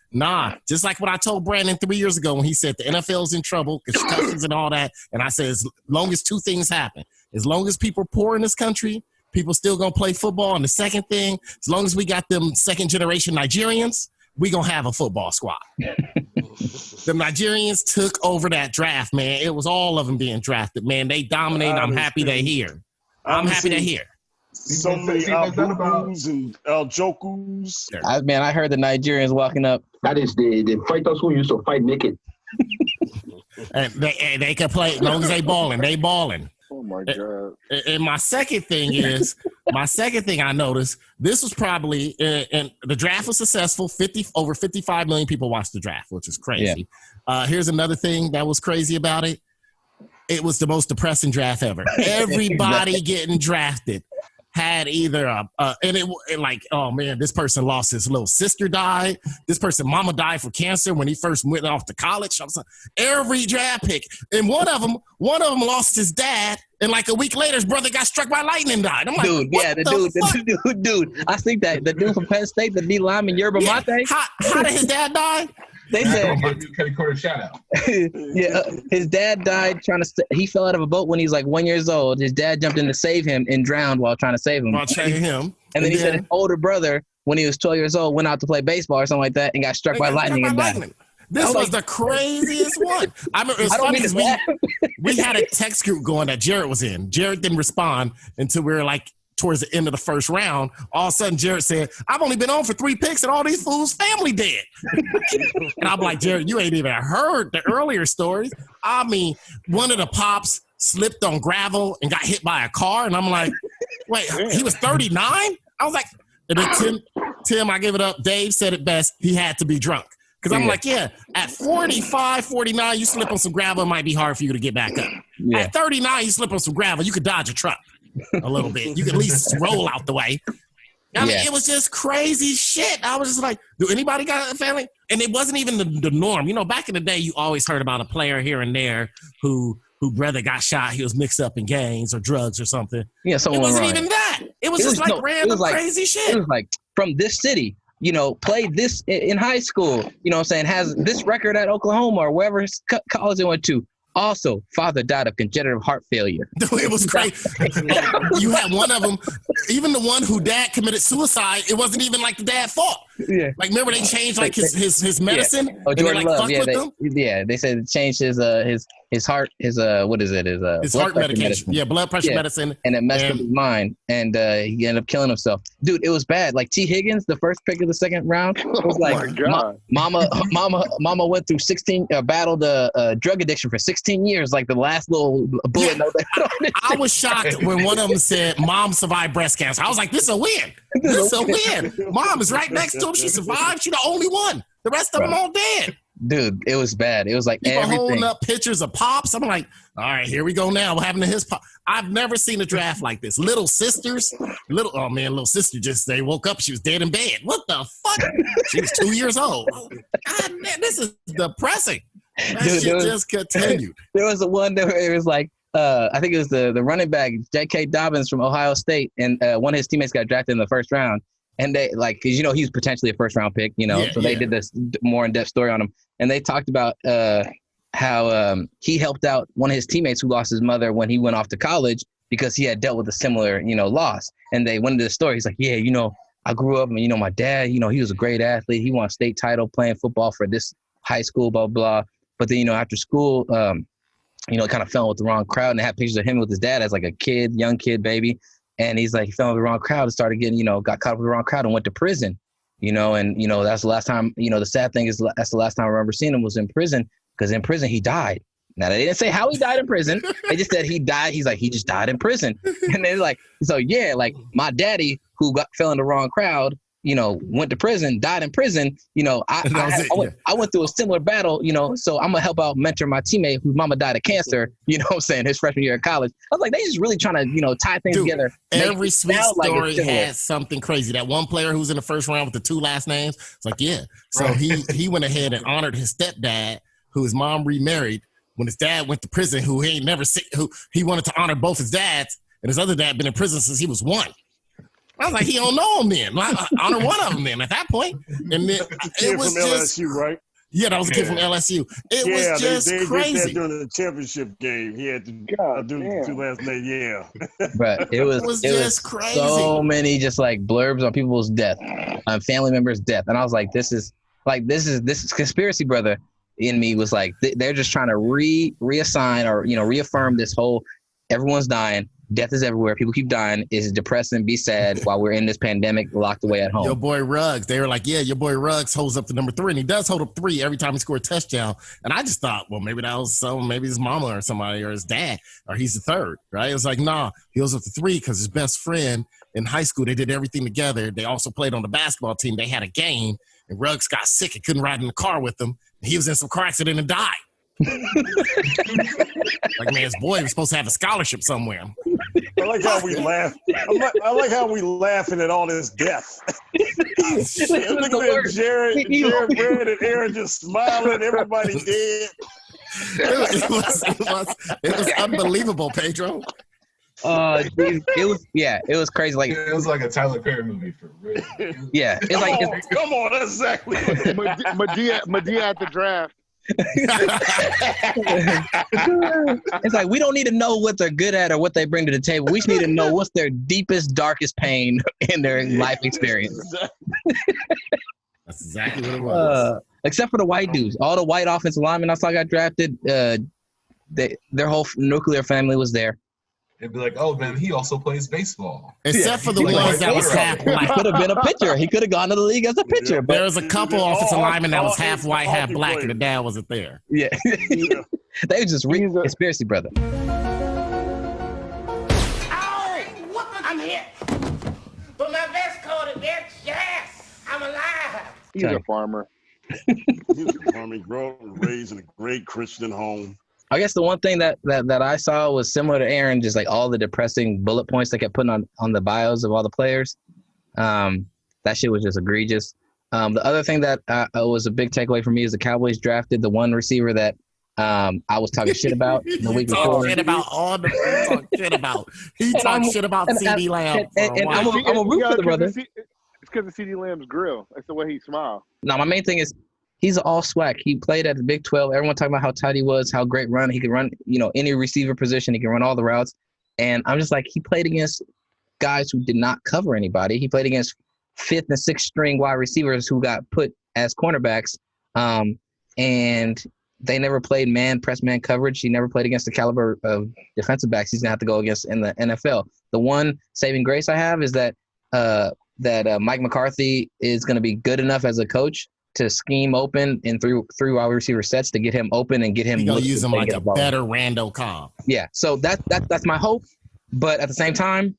S10: just like what I told Brandon 3 years ago when he said the NFL's in trouble, concussions and all that. And I said, as long as 2 things happen, as long as people are poor in this country, people still going to play football. And the second thing, as long as we got them second-generation Nigerians, we going to have a football squad. The Nigerians took over that draft, man. It was all of them being drafted, man. They dominated. I'm happy they're here. I'm happy they're here.
S6: So many Al-Bukus and Al-Jokus.
S3: I heard the Nigerians walking up.
S9: That is the fighters who used to fight naked.
S10: And they can play as long as they balling. They balling.
S11: Oh my God.
S10: And my second thing I noticed, this was probably, and the draft was successful. Over 55 million people watched the draft, which is crazy. Yeah. Here's another thing that was crazy about it. It was the most depressing draft ever. Everybody getting drafted had either oh man, this person lost his little sister, died. This person, mama died from cancer when he first went off to college. Every draft pick, and one of them lost his dad, and like a week later, his brother got struck by lightning and died. I'm like,
S3: dude. I think that the dude from Penn State, the D lineman, Yerba Mate.
S10: How did his dad die?
S3: They said,
S4: shout out.
S3: His dad died he fell out of a boat when he was like 1 year old. His dad jumped in to save him and drowned while trying to save him.
S10: And
S3: then he said his older brother, when he was 12 years old, went out to play baseball or something like that and got struck by lightning and died.
S10: This was the craziest one. I remember it's funny because we had a text group going that DJartt was in. DJartt didn't respond until we were like towards the end of the first round. All of a sudden, DJartt said, I've only been on for 3 picks and all these fools' family dead. And I'm like, DJartt, you ain't even heard the earlier stories. I mean, one of the pops slipped on gravel and got hit by a car. And I'm like, wait, he was 39? I was like, and then Tim, I give it up. Dave said it best. He had to be drunk. Because I'm like, yeah, at 45, 49, you slip on some gravel, it might be hard for you to get back up. Yeah. At 39, you slip on some gravel, you could dodge a truck a little bit. You could at least roll out the way. I mean, it was just crazy shit. I was just like, do anybody got a family? And it wasn't even the norm. You know, back in the day, you always heard about a player here and there who brother got shot. He was mixed up in gangs or drugs or something. Yeah, it wasn't even that. It was just like random crazy shit.
S3: It was like from this city, you know, played this in high school, you know what I'm saying, has this record at Oklahoma or wherever college they went to. Also, father died of congenital heart failure.
S10: It was crazy. You had one of them, even the one who dad committed suicide, it wasn't even like the dad fault. Yeah. Like, remember they changed like his medicine?
S3: Yeah. Oh, Jordan Love. They said it changed his heart, his
S10: heart medication. Yeah, blood pressure medicine.
S3: And it messed up his mind, and he ended up killing himself. Dude, it was bad. Like T. Higgins, the first pick of the second round, it was like mama went through battled drug addiction for 16 years, like the last little bullet note.
S10: I was shocked when one of them said mom survived breast cancer. I was like, this is a win. This is a win. Mom is right next to him. She survived. She the only one. The rest of them all dead.
S3: Dude, it was bad. It was like
S10: people holding up pictures of pops. I'm like, all right, here we go now. What happened to his pop? I've never seen a draft like this. Little sister just, they woke up. She was dead in bed. What the fuck? She was 2 years old. God, man, this is depressing. That shit just continued.
S3: There was the one that it was like, I think it was the running back, J.K. Dobbins from Ohio State, and one of his teammates got drafted in the first round. And they, like, because, you know, he's potentially a first round pick, you know, they did this more in-depth story on him. And they talked about how he helped out one of his teammates who lost his mother when he went off to college because he had dealt with a similar, you know, loss. And they went into the story. He's like, yeah, you know, I grew up and, you know, my dad, you know, he was a great athlete. He won a state title playing football for this high school, blah, blah. But then, you know, after school, you know, kind of fell with the wrong crowd. And they had pictures of him with his dad as like a kid, young kid, baby. And he's like, he fell with the wrong crowd and started getting, you know, got caught up with the wrong crowd and went to prison, you know. And, you know, that's the last time, you know, the sad thing is that's the last time I remember seeing him was in prison, because in prison he died. Now, they didn't say how he died in prison. They just said he died. He's like, he just died in prison. And they're like, so yeah, like my daddy who fell in the wrong crowd, you know, went to prison, died in prison. You know, I went through a similar battle, you know, so I'm going to help out mentor my teammate whose mama died of cancer, you know what I'm saying, his freshman year of college. I was like, they just really trying to, you know, tie things together.
S10: Every sweet story has something crazy. That one player who's in the first round with the 2 last names, it's like, yeah. So he went ahead and honored his stepdad, who his mom remarried when his dad went to prison, who he ain't never seen, who he wanted to honor both his dads, and his other dad been in prison since he was 1. I was like, he don't know him then. I honor one of them then at that point. And then it was
S6: from
S10: just
S6: LSU, right?
S10: Yeah, that was a kid from LSU. It was just
S6: they
S10: crazy.
S6: Did that during the championship game. He had to do the 2 last names. Yeah,
S3: but it was just crazy. So many just like blurbs on people's death, family members' death, and I was like, this is conspiracy brother in me was like, they're just trying to reassign or, you know, reaffirm this whole everyone's dying. Death is everywhere. People keep dying. It's depressing. Be sad while we're in this pandemic locked away at home.
S10: Your boy Ruggs. They were like, yeah, your boy Ruggs holds up to number 3. And he does hold up 3 every time he scores a touchdown. And I just thought, well, maybe that was maybe his mama or somebody or his dad, or he's the 3rd, right? It was like, nah, he holds up to 3 because his best friend in high school, they did everything together. They also played on the basketball team. They had a game, and Ruggs got sick and couldn't ride in the car with them. He was in some car accident and died. Like, man, his boy was supposed to have a scholarship somewhere.
S6: I like how we laugh. I like how we laughing at all this death. Look at that, Jared, Brad, and Aaron just smiling. Everybody dead.
S10: It was unbelievable, Peadro.
S3: It was crazy. Like
S4: it was like a Tyler Perry movie for real.
S3: Yeah, it's
S6: come on, that's exactly
S11: Medea at the draft.
S3: It's like we don't need to know what they're good at or what they bring to the table. We just need to know what's their deepest, darkest pain in their life experience.
S10: That's exactly what it was.
S3: Except for the white dudes, all the white offensive linemen I saw got drafted. Their whole nuclear family was there.
S4: It'd be like, oh man, he also plays baseball.
S10: Except for the ones that was half black.
S3: He could have been a pitcher. He could have gone to the league as a pitcher.
S10: Yeah, but there was a couple offensive linemen that was half white, half black, and the dad wasn't there.
S3: Yeah. They was just conspiracy brother.
S13: Oh, I'm here. But my vest coat is there. Yes, I'm alive.
S11: He's a farmer.
S6: He was from Harmony, grew up and raised in a great Christian home.
S3: I guess the one thing that I saw was similar to Aaron, just like all the depressing bullet points they kept putting on the bios of all the players. That shit was just egregious. The other thing that was a big takeaway for me is the Cowboys drafted the one receiver that I was talking shit about the week before.
S10: Shit about all the he talked shit about. He talked shit about CD Lamb.
S3: And I'm a root for the brother.
S11: It's because of CD Lamb's grill. That's the way he smiles.
S3: No, my main thing is he's all swag. He played at the Big 12. Everyone talking about how tight he was, how great run. He could run, any receiver position. He can run all the routes. And I'm just like, he played against guys who did not cover anybody. He played against 5th and 6th string wide receivers who got put as cornerbacks. And they never played press man coverage. He never played against the caliber of defensive backs he's going to have to go against in the NFL. The one saving grace I have is that Mike McCarthy is going to be good enough as a coach to scheme open in three wide receiver sets to get him open and get him.
S10: He's going to use him like a better Randall Cobb.
S3: Yeah, so that's my hope. But at the same time,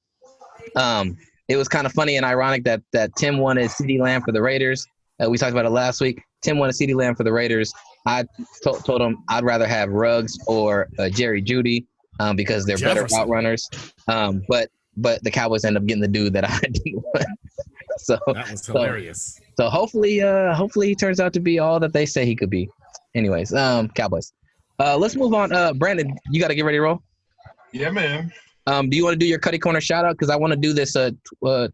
S3: it was kind of funny and ironic that Tim wanted CeeDee Lamb for the Raiders. We talked about it last week. Tim wanted CeeDee Lamb for the Raiders. I told him I'd rather have Ruggs or Jerry Jeudy because they're better route runners. But the Cowboys end up getting the dude that I didn't want. So
S10: that was hilarious.
S3: So hopefully he turns out to be all that they say he could be. Anyways, Cowboys. Let's move on. Brandon, you got to get ready to roll.
S4: Yeah, man.
S3: Do you want to do your Cuddy Corner shout out? Because I want to do this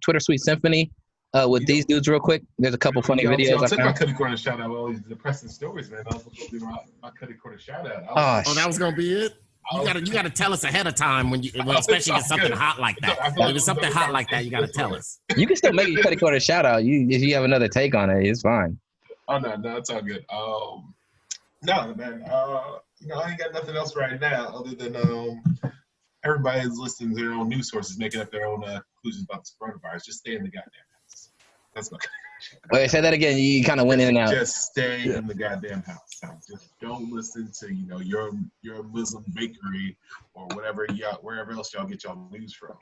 S3: Twitter Sweet Symphony with these dudes real quick. There's a couple funny videos.
S4: I'll take my Cuddy Corner shout out with all these depressing stories, man. I was going to do my Cuddy Corner shout out.
S10: That was going to be it? You gotta tell us ahead of time especially if it's something hot like that. If it's something hot like that, you gotta tell us.
S3: You can still make your Cuddy Corner shout out. If you have another take on it, it's fine.
S4: Oh no, it's all good. No, man. I ain't got nothing else right now other than everybody's listening to their own news sources, making up their own conclusions about this coronavirus. Just stay in the goddamn house. That's my.
S3: Wait, say that again. You kind of went in and out.
S4: Just stay in the goddamn house. Just don't listen to your Muslim bakery or wherever wherever else y'all get y'all news from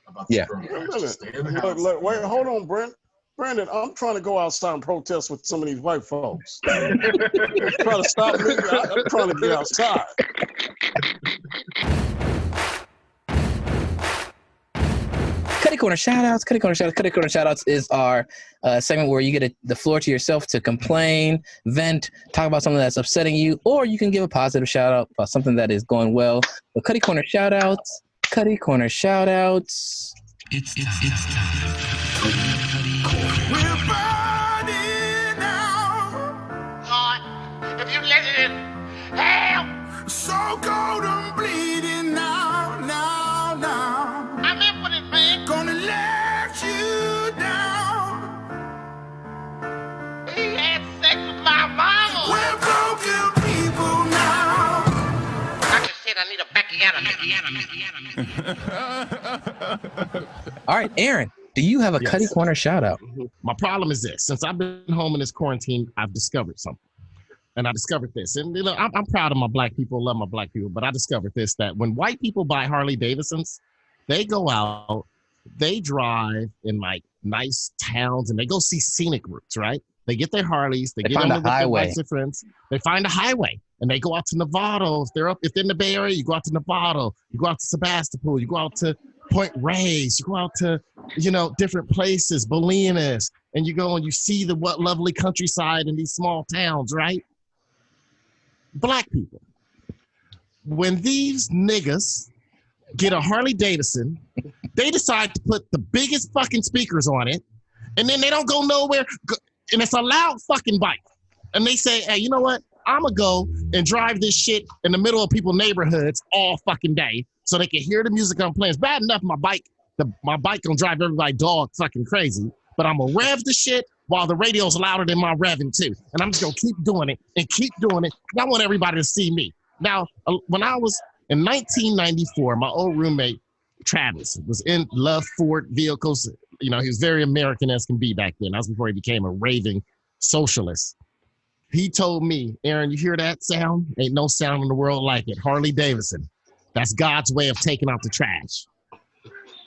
S4: about the coronavirus. Just stay in the house.
S6: Look, wait, hold on, Brandon. I'm trying to go outside and protest with some of these white folks. Trying to stop me. I'm trying to get outside.
S3: Cuddy Corner shout-outs. Cuddy Corner shout-outs is our segment where you get the floor to yourself to complain, vent, talk about something that's upsetting you, or you can give a positive shout-out about something that is going well. So Cuddy Corner shout-outs. Cuddy Corner shout-outs.
S1: It's time.
S13: We're burning now. Lord, if you let it help. So cold and bleeding now. I'm in for it, man. Gonna let you down. He had sex with my mama. We're broken people now. I just said I need a backyard.
S3: All right, Aaron, do you have a Cuddy Corner shout out?
S2: My problem is this. Since I've been home in this quarantine, I've discovered something. And I discovered this. And I'm proud of my black people, love my black people, but I discovered this, that when white people buy Harley Davidsons, they go out, they drive in like nice towns, and they go see scenic routes, right? They get their Harleys, they get on with their bikes and friends. They find a highway, and they go out to Novato. If they're in the Bay Area, you go out to Novato, you go out to Sebastopol, you go out to Point Reyes, you go out to, different places, Bolinas, and you go and you see what lovely countryside in these small towns, right? Black people. When these niggas get a Harley Davidson, they decide to put the biggest fucking speakers on it, and then they don't go nowhere, and it's a loud fucking bike. And they say, hey, you know what? I'm going to go and drive this shit in the middle of people's neighborhoods all fucking day so they can hear the music I'm playing. It's bad enough my bike gonna drive everybody dog fucking crazy, but I'm going to rev the shit while the radio's louder than my revving too. And I'm just going to keep doing it and keep doing it. I want everybody to see me. Now, when I was in 1994, my old roommate, Travis, was in Love Ford vehicles. He was very American as can be back then. That was before he became a raving socialist. He told me, Aaron, you hear that sound? Ain't no sound in the world like it. Harley Davidson. That's God's way of taking out the trash.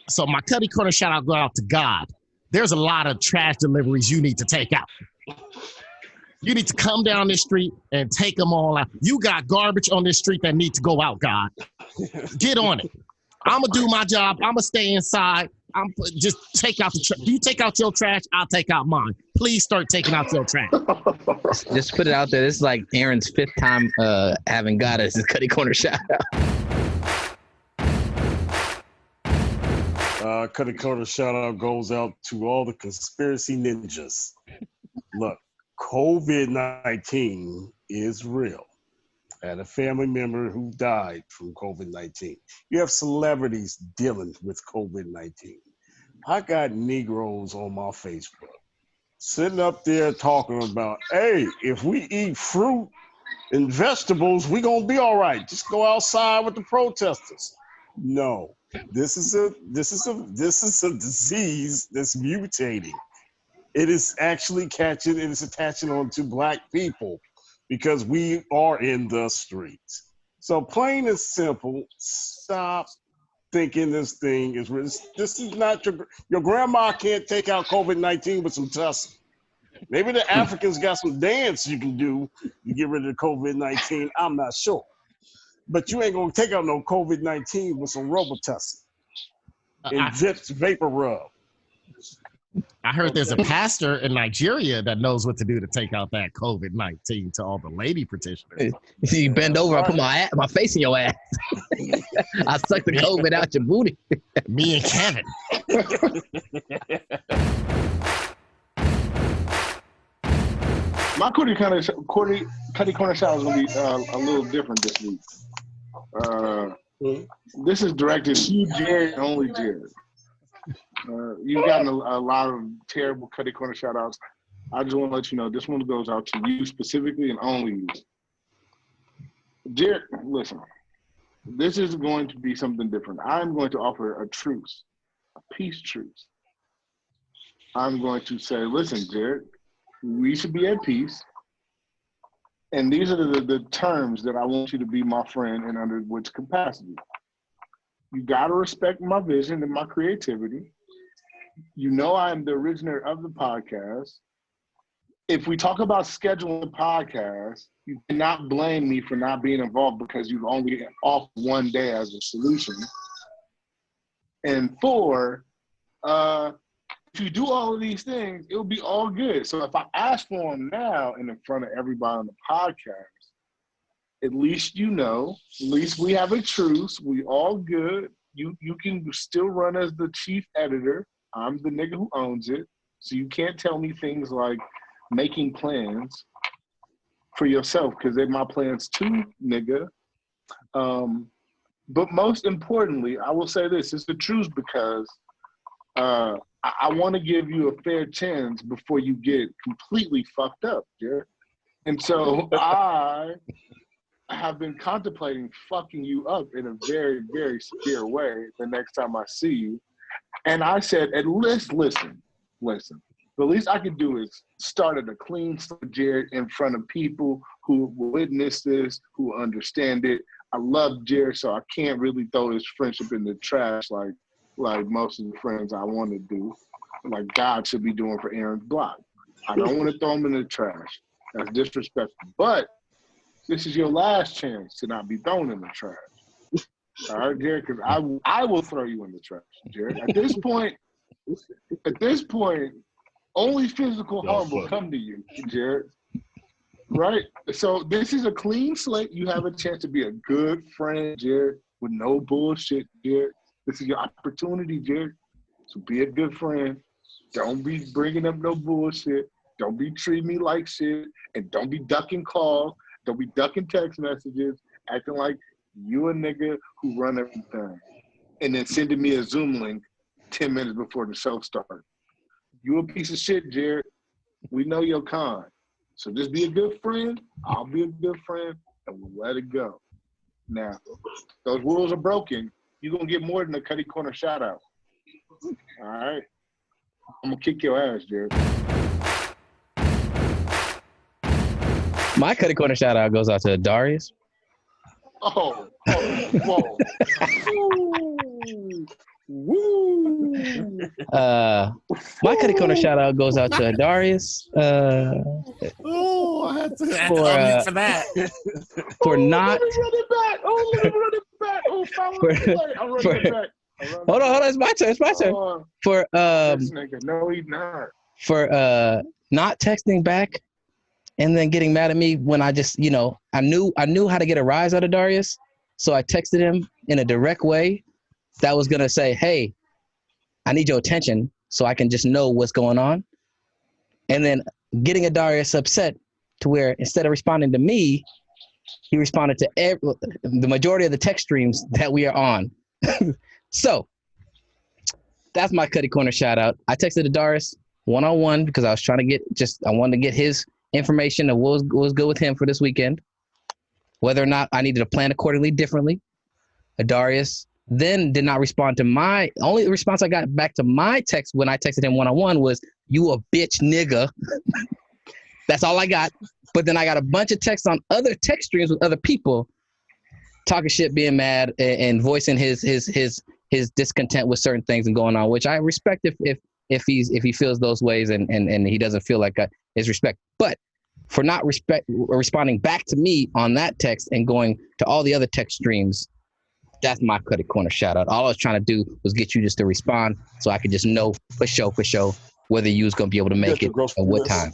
S2: So my Cuddy Corner shout out go out to God. There's a lot of trash deliveries you need to take out. You need to come down this street and take them all out. You got garbage on this street that need to go out, God. Get on it. I'm going to do my job. I'm going to stay inside. Just take out the trash. You take out your trash, I'll take out mine. Please start taking out your trash.
S3: Just put it out there. This is like Aaron's 5th time having got us his Cuddy Corner shout
S6: out. Cuddy Corner shout out goes out to all the conspiracy ninjas. Look, COVID-19 is real. I had a family member who died from COVID-19. You have celebrities dealing with COVID-19. I got Negroes on my Facebook sitting up there talking about, hey, if we eat fruit and vegetables, we're going to be all right. Just go outside with the protesters. No, this is a disease that's mutating. It is actually catching, it is attaching on to Black people because we are in the streets. So plain and simple, stop thinking this thing is real. This is not your grandma can't take out COVID-19 with some tussle. Maybe the Africans got some dance you can do to get rid of COVID-19. I'm not sure. But you ain't gonna take out no COVID-19 with some Robitussin and vapor rub.
S2: I heard there's a pastor in Nigeria that knows what to do to take out that COVID-19 to all the lady petitioners.
S3: You bend over, I put my face in your ass. I suck the COVID out your booty.
S2: Me and Kevin.
S11: My Cuddy Corner shout is going to be a little different this week. This is directed to Jared, only Jared. You've gotten a lot of terrible Cuddy Corner shout outs. I just want to let you know this one goes out to you specifically and only you. Jared, listen, this is going to be something different. I'm going to offer a truce, a peace truce. I'm going to say, listen, Jared, we should be at peace. And these are the terms that I want you to be my friend and under which capacity. You got to respect my vision and my creativity. You know I am the originator of the podcast. If we talk about scheduling the podcast, you cannot blame me for not being involved because you've only offered one day as a solution. And 4, if you do all of these things, it'll be all good. So if I ask for them now and in front of everybody on the podcast, at least you know, at least we have a truce. We all good. You can still run as the chief editor. I'm the nigga who owns it. So you can't tell me things like making plans for yourself because they're my plans too, nigga. But most importantly, I will say this, it's the truth because I want to give you a fair chance before you get completely fucked up, Jared. And so I have been contemplating fucking you up in a very, very severe way the next time I see you. And I said, at least listen. The least I can do is start at a clean slate, Jared, in front of people who will witness this, who understand it. I love Jared, so I can't really throw his friendship in the trash like most of the friends I want to do, like God should be doing for Aaron's block. I don't want to throw him in the trash. That's disrespectful. But this is your last chance to not be thrown in the trash. All right, Jared, because I will throw you in the trash, Jared. At this point, only physical harm will come to you, Jared. Right? So this is a clean slate. You have a chance to be a good friend, Jared, with no bullshit, Jared. This is your opportunity, Jared. So be a good friend. Don't be bringing up no bullshit. Don't be treating me like shit. And don't be ducking calls. Don't be ducking text messages, acting like you a nigga who run everything. And then sending me a Zoom link 10 minutes before the show starts. You a piece of shit, Jared. We know your kind. So just be a good friend. I'll be a good friend. And we'll let it go. Now, those rules are broken. You're going to get more than a Cuddy Corner shout out. All right? I'm going to kick your ass, Jared.
S3: My Cuddy Corner shout out goes out to Adarius.
S11: Whoa. Woo!
S3: My Cuddy Corner shout out goes out to Adarius.
S10: Oh, I had to unmute for that.
S3: For not.
S11: Let me run it back. Oh, let me run it back. Oh, I'm running it back.
S3: Hold on. It's my turn. For
S11: this nigga, no, he's not.
S3: For not texting back and then getting mad at me when I just, I knew how to get a rise out of Adarius. So I texted him in a direct way that was gonna say, hey, I need your attention so I can just know what's going on. And then getting Adarius upset to where instead of responding to me, he responded to the majority of the text streams that we are on. So that's my Cuddy Corner shout out. I texted Adarius one-on-one because I was trying to I wanted to get his information of what was good with him for this weekend, whether or not I needed to plan accordingly differently. Adarius then did not respond to only response I got back to my text when I texted him one-on-one was, you a bitch nigga. That's all I got. But then I got a bunch of texts on other text streams with other people talking shit, being mad, and voicing his discontent with certain things and going on, which I respect if he feels those ways and he doesn't feel like his respect. But for not responding back to me on that text and going to all the other text streams, that's my Cuddy Corner shout out. All I was trying to do was get you just to respond so I could just know for sure whether you was gonna be able to make it at what time.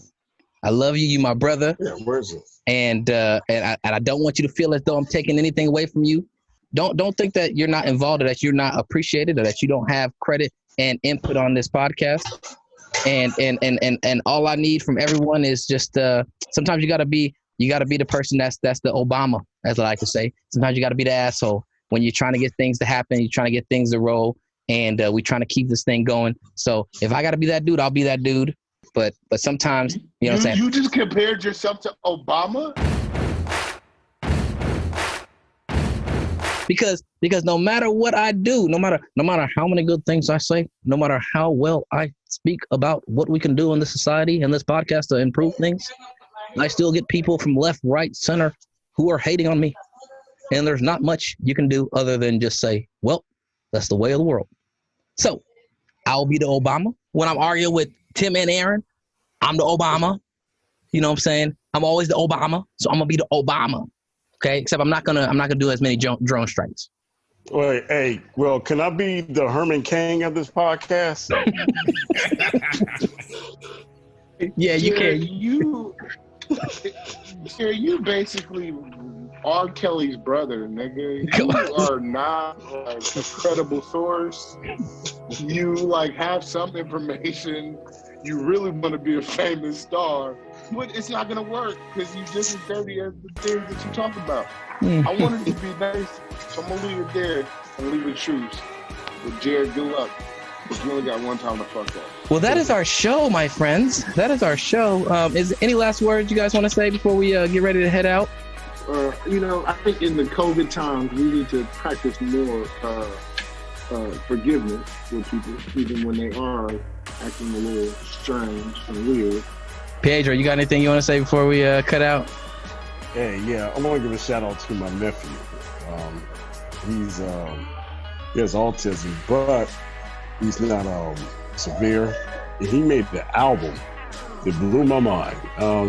S3: I love you, my brother.
S6: Yeah, where's it?
S3: And I don't want you to feel as though I'm taking anything away from you. Don't think that you're not involved or that you're not appreciated or that you don't have credit and input on this podcast. And all I need from everyone is just sometimes you gotta be the person that's the Obama, as I like to say. Sometimes you gotta be the asshole when you're trying to get things to happen, you're trying to get things to roll, and we're trying to keep this thing going. So if I gotta be that dude, I'll be that dude. But sometimes, you know what I'm saying?
S11: You just compared yourself to Obama?
S3: Because no matter what I do, no matter how many good things I say, no matter how well I speak about what we can do in this society and this podcast to improve things, I still get people from left, right, center who are hating on me. And there's not much you can do other than just say, well, that's the way of the world. So I'll be the Obama. When I'm arguing with Tim and Aaron, I'm the Obama. You know what I'm saying? I'm always the Obama. So I'm gonna be the Obama. Okay, except I'm not gonna do as many drone strikes.
S6: Wait, hey, well, can I be the Herman Cain of this podcast?
S3: Yeah, you can.
S11: You basically R. Kelly's brother, nigga. You are not a credible source. You have some information. You really want to be a famous star, but it's not gonna work because you just as dirty as the things that you talk about. I wanted to be nice, so I'm gonna leave it there and leave it choose. But Jared, good luck. But you only got one time to fuck up.
S3: Well, that is our show, my friends. That is our show. Is there any last words you guys want to say before we get ready to head out?
S11: I think in the COVID times, we need to practice more forgiveness with people, even when they are acting a little strange and weird.
S3: Peadro, you got anything you want to say before we cut out?
S6: Hey, yeah, I want to give a shout out to my nephew. He has autism, but he's not severe. And he made the album that blew my mind.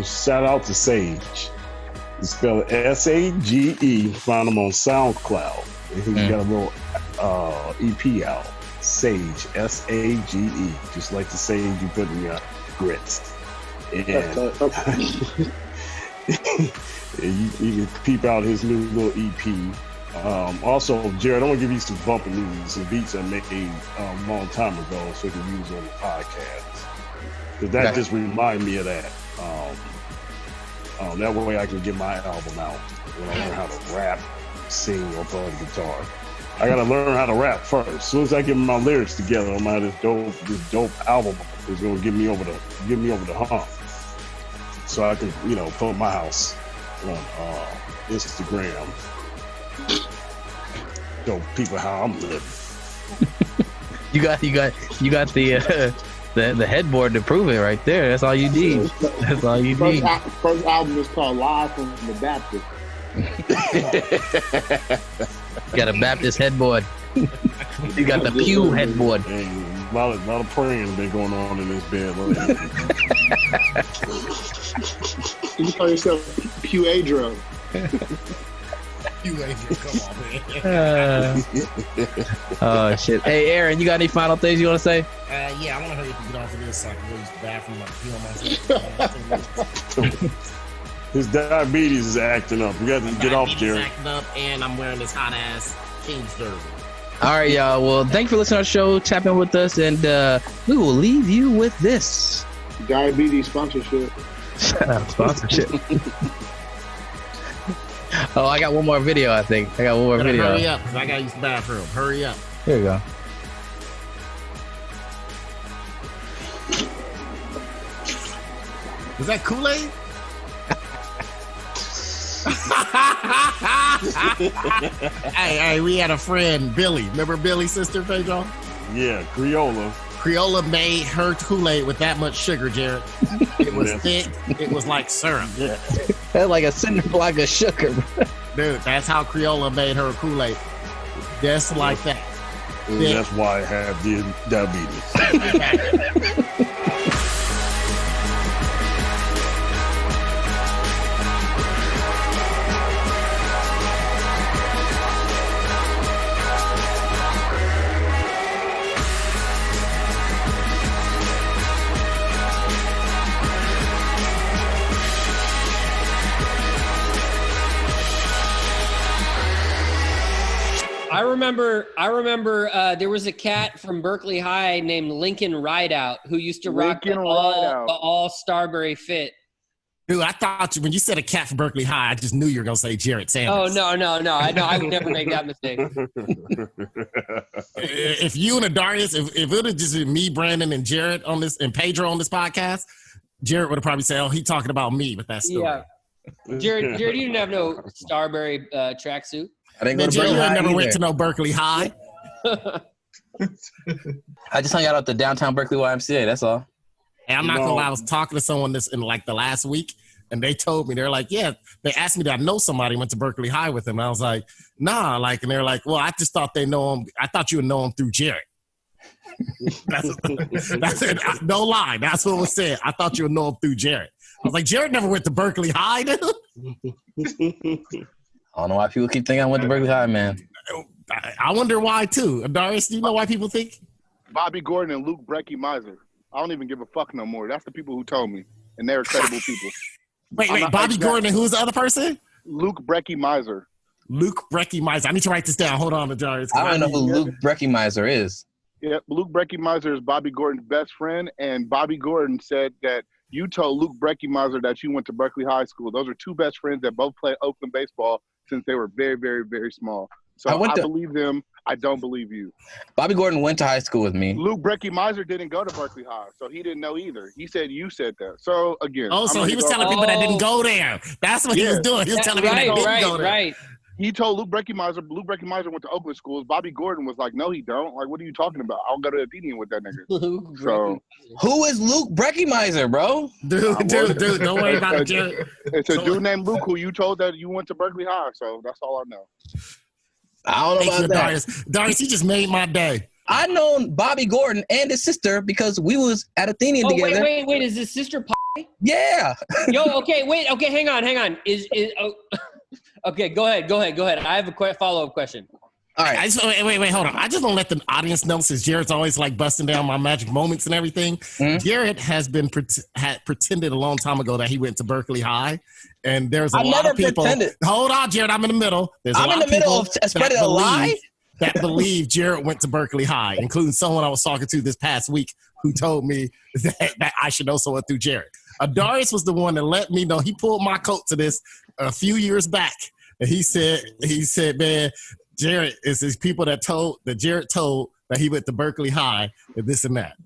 S6: Shout out to Sage. You spell it S-A-G-E. Find him on SoundCloud. And he's got a little EP out. Sage, S-A-G-E. Just like the sage you put in your grits. And you can peep out his new little EP. Also, Jared, I want to give you some bumping music, some beats I made a long time ago so you can use on the podcast. Because that just reminded me of that. That way I can get my album out when I learn how to rap, sing, or play the guitar. I gotta learn how to rap first. As soon as I get my lyrics together, I'm gonna have this dope album is gonna get me over the hump. So I can, put my house on Instagram. Show people how I'm living.
S3: You got the headboard to prove it right there. That's all you need. That's all you need.
S11: First album is called Live from the Baptist.
S3: Got a Baptist headboard. He got the pew headboard.
S6: A lot of praying been going on in this bed.
S11: You call yourself Peadro.
S10: Come on, man.
S3: Oh shit! Hey, Aaron, you got any final things you want to say?
S10: Yeah, I want to hurry up and get off of this so I can go use the bathroom. Like, pee on myself.
S6: His diabetes is acting up. We got to get off, Jared.
S10: Acting up, and I'm wearing this hot ass King's jersey.
S3: All right, y'all. Well, thank you for listening to our show. Tap in with us, and we will leave you with this
S11: Diabetes sponsorship.
S3: Shut up, sponsorship. Oh, I got one more video, I think. I got one more video.
S10: Hurry up, because I got to use the bathroom. Hurry up.
S3: Here we go.
S10: Was that Kool-Aid? hey, we had a friend, Billy. Remember Billy's sister, Peadro?
S6: Yeah, Creola.
S10: Creola made her Kool-Aid with that much sugar, Jared. It was thick. It was like syrup.
S6: Yeah.
S3: That's like a cinder block of sugar.
S10: Dude, that's how Creola made her Kool-Aid. Just like that.
S6: And that's why I have diabetes.
S5: I remember there was a cat from Berkeley High named Lincoln Rideout who used to rock the all Starberry fit.
S10: Dude, I thought when you said a cat from Berkeley High, I just knew you were gonna say Jarrett Sanders.
S5: Oh no! I would never make that mistake.
S10: If you and Adarius, if it would have just been me, Brandon, and Jarrett on this, and Peadro on this podcast, Jarrett would have probably said, "Oh, he talking about me," with that story.
S5: Yeah, Jarrett, you didn't have no Starberry tracksuit.
S3: I didn't go to
S10: Jarrett
S3: Berkeley High
S10: never
S3: either.
S10: went to no Berkeley High.
S3: I just hung out at the downtown Berkeley YMCA. That's all.
S10: And I'm not gonna lie, I was talking to someone this in like the last week, and they told me, they're like, yeah, they asked me, did I know somebody who went to Berkeley High with him? And I was like, nah, like, and they're like, well, I just thought they know him. I thought you would know him through Jarrett. that's it. No lie. That's what was said. I thought you would know him through Jarrett. I was like, Jarrett never went to Berkeley High, dude.
S3: I don't know why people keep thinking I went to Berkeley High, man.
S10: I wonder why too. Darius, do you know why people think?
S11: Bobby Gordon and Luke Brecky Miser. I don't even give a fuck no more. That's the people who told me, and they're credible people.
S10: Wait, Bobby Gordon and who's the other person?
S11: Luke Brecky Miser.
S10: Luke Brecky Miser. I need to write this down. Hold on, Darius.
S3: I don't know who Luke Brecky Miser is.
S11: Yeah, Luke Brecky Miser is Bobby Gordon's best friend, and Bobby Gordon said that you told Luke Brecky Miser that you went to Berkeley High School. Those are two best friends that both play Oakland baseball since they were very, very, very small. So I believe them. I don't believe you.
S3: Bobby Gordon went to high school with me.
S11: Luke Brecky Miser didn't go to Berkeley High, so he didn't know either. He said you said that. So again,
S10: so he was telling people that didn't go there. That's what he was doing. He was telling people that didn't go there.
S5: Right.
S11: He told Luke Brecky Miser. Luke Brecky Miser went to Oakland schools. Bobby Gordon was like, "No, he don't. Like, what are you talking about? I'll go to Athenian with that nigga." So,
S3: who is Luke Brecky Miser, bro?
S10: Dude, don't worry about it.
S11: It's a dude named Luke who you told that you went to Berkeley High. So that's all I know.
S3: I don't know about
S10: that. Darius, he just made my day.
S3: I known Bobby Gordon and his sister because we was at Athenian together.
S5: Wait, is his sister Pie?
S3: Yeah.
S5: Yo, okay, wait, okay, hang on. Okay, go ahead. I have a follow-up question.
S3: All right.
S10: Wait, hold on. I just want to let the audience know, since Jarrett's always like busting down my magic moments and everything. Jarrett has been had pretended a long time ago that he went to Berkeley High, and there's a lot of people.
S3: Pretended.
S10: Hold on, Jarrett. I'm in the middle.
S3: I'm in the middle of spreading a lie.
S10: That believe Jarrett went to Berkeley High, including someone I was talking to this past week who told me that I should know someone through Jarrett. Adarius was the one that let me know. He pulled my coat to this a few years back, and he said, man, Jarrett is these people that Jarrett told that he went to Berkeley High and this and that.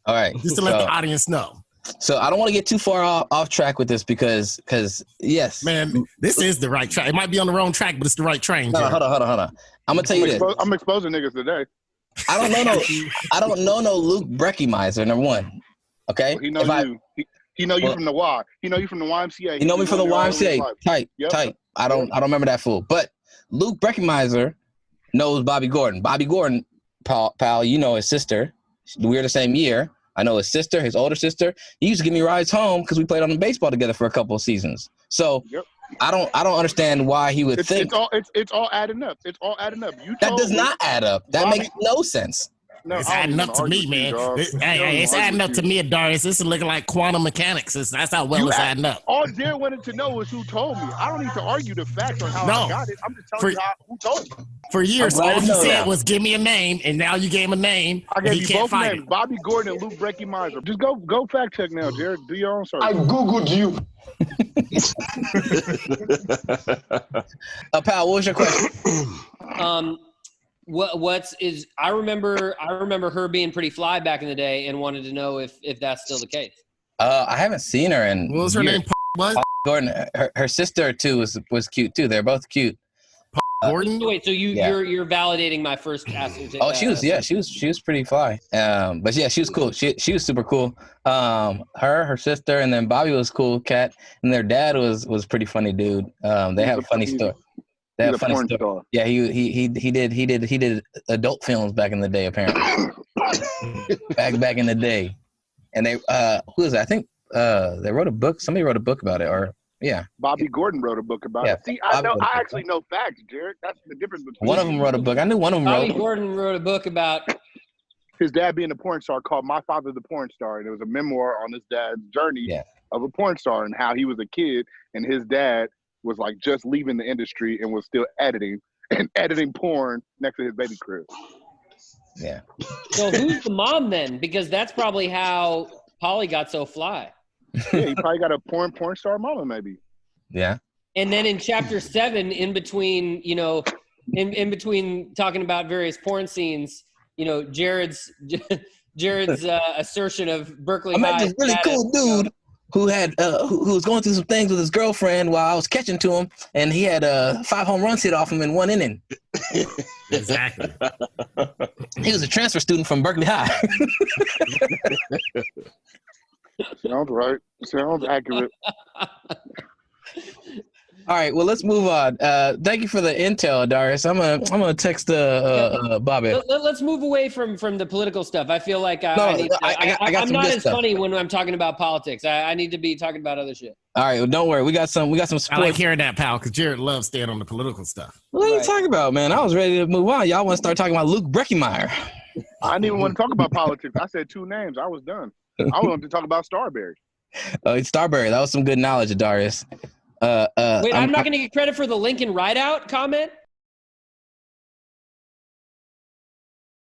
S3: All right,
S10: just to let the audience know.
S3: So I don't want to get too far off track with this because yes,
S10: man, this is the right track. It might be on the wrong track, but it's the right train.
S3: Hold on. I'm gonna tell you this.
S11: I'm exposing niggas today.
S3: I don't know no Luke Brecky Miser. Number one, okay.
S11: Well, he know you. He know you from the Y. He know you from the YMCA.
S3: He know me from the YMCA. Tight. I don't remember that fool. But Luke Brecky Miser knows Bobby Gordon. Bobby Gordon Pal, you know his sister. We're the same year. I know his sister, his older sister. He used to give me rides home because we played on the baseball together for a couple of seasons. So I don't understand why he would think
S11: it's all adding up. It's all adding up.
S3: That does not add up. That
S11: Bobby,
S3: makes no sense.
S10: No, it's adding up to me, man. It's adding up to me, Adarius. This is looking like quantum mechanics. That's how well it's adding up.
S11: All Jared wanted to know was who told me. I don't need to argue the facts on how I got it. I'm just telling you who told me.
S10: For years, all you said was give me a name, and now you gave him a name.
S11: I gave you both names, Bobby Gordon and Luke Brecky Miser. Just go fact check now, Jared. Do your own search.
S9: I Googled you.
S3: Pal, what was your question?
S5: I remember her being pretty fly back in the day and wanted to know if that's still the case.
S3: I haven't seen her in
S10: what was her name? What?
S3: Gordon. Her sister too was cute too. They're both cute.
S5: Gordon. Wait, so you're validating my first assertion?
S3: Oh, she was pretty fly. But yeah, she was cool. She was super cool. Her sister, and then Bobby was cool. Cat, and their dad was pretty funny dude. They have a funny story. They have a funny story. Star. Yeah, he did adult films back in the day apparently. back in the day, and they who is that? I think they wrote a book. Somebody wrote a book about it, or. Yeah,
S11: Bobby Gordon wrote a book about it. See, I actually know facts, Jared. That's the difference between
S3: one of them wrote a book. I knew one of them
S5: Bobby Gordon wrote a book about
S11: his dad being a porn star called My Father the Porn Star, and it was a memoir on his dad's journey of a porn star and how he was a kid and his dad was like just leaving the industry and was still editing porn next to his baby crib.
S3: Yeah.
S5: So who's the mom then? Because that's probably how Polly got so fly.
S11: Yeah, he probably got a porn star mama, maybe.
S3: Yeah.
S5: And then in chapter 7, in between talking about various porn scenes, Jared's assertion of Berkeley High.
S3: I met this really cool dude who had who was going through some things with his girlfriend while I was catching to him, and he had 5 home runs hit off him in 1 inning.
S10: Exactly.
S3: He was a transfer student from Berkeley High.
S11: Sounds right. Sounds accurate.
S3: All right, well, let's move on. Thank you for the intel, Adarius. I'm gonna text Bobby.
S5: Let's move away from the political stuff. I feel like I'm not as funny when I'm talking about politics. I need to be talking about other shit.
S3: All right, well, don't worry. We got some sports.
S10: I like hearing that, pal, because Jared loves staying on the political stuff.
S3: What are you talking about, man? I was ready to move on. Y'all want to start talking about Luke Breckenmeyer.
S11: I didn't even want to talk about politics. I said 2 names. I was done. I wanted to talk about Starberry.
S3: Starberry. That was some good knowledge, Adarius.
S5: Wait, I'm not going to get credit for the Lincoln Rideout comment?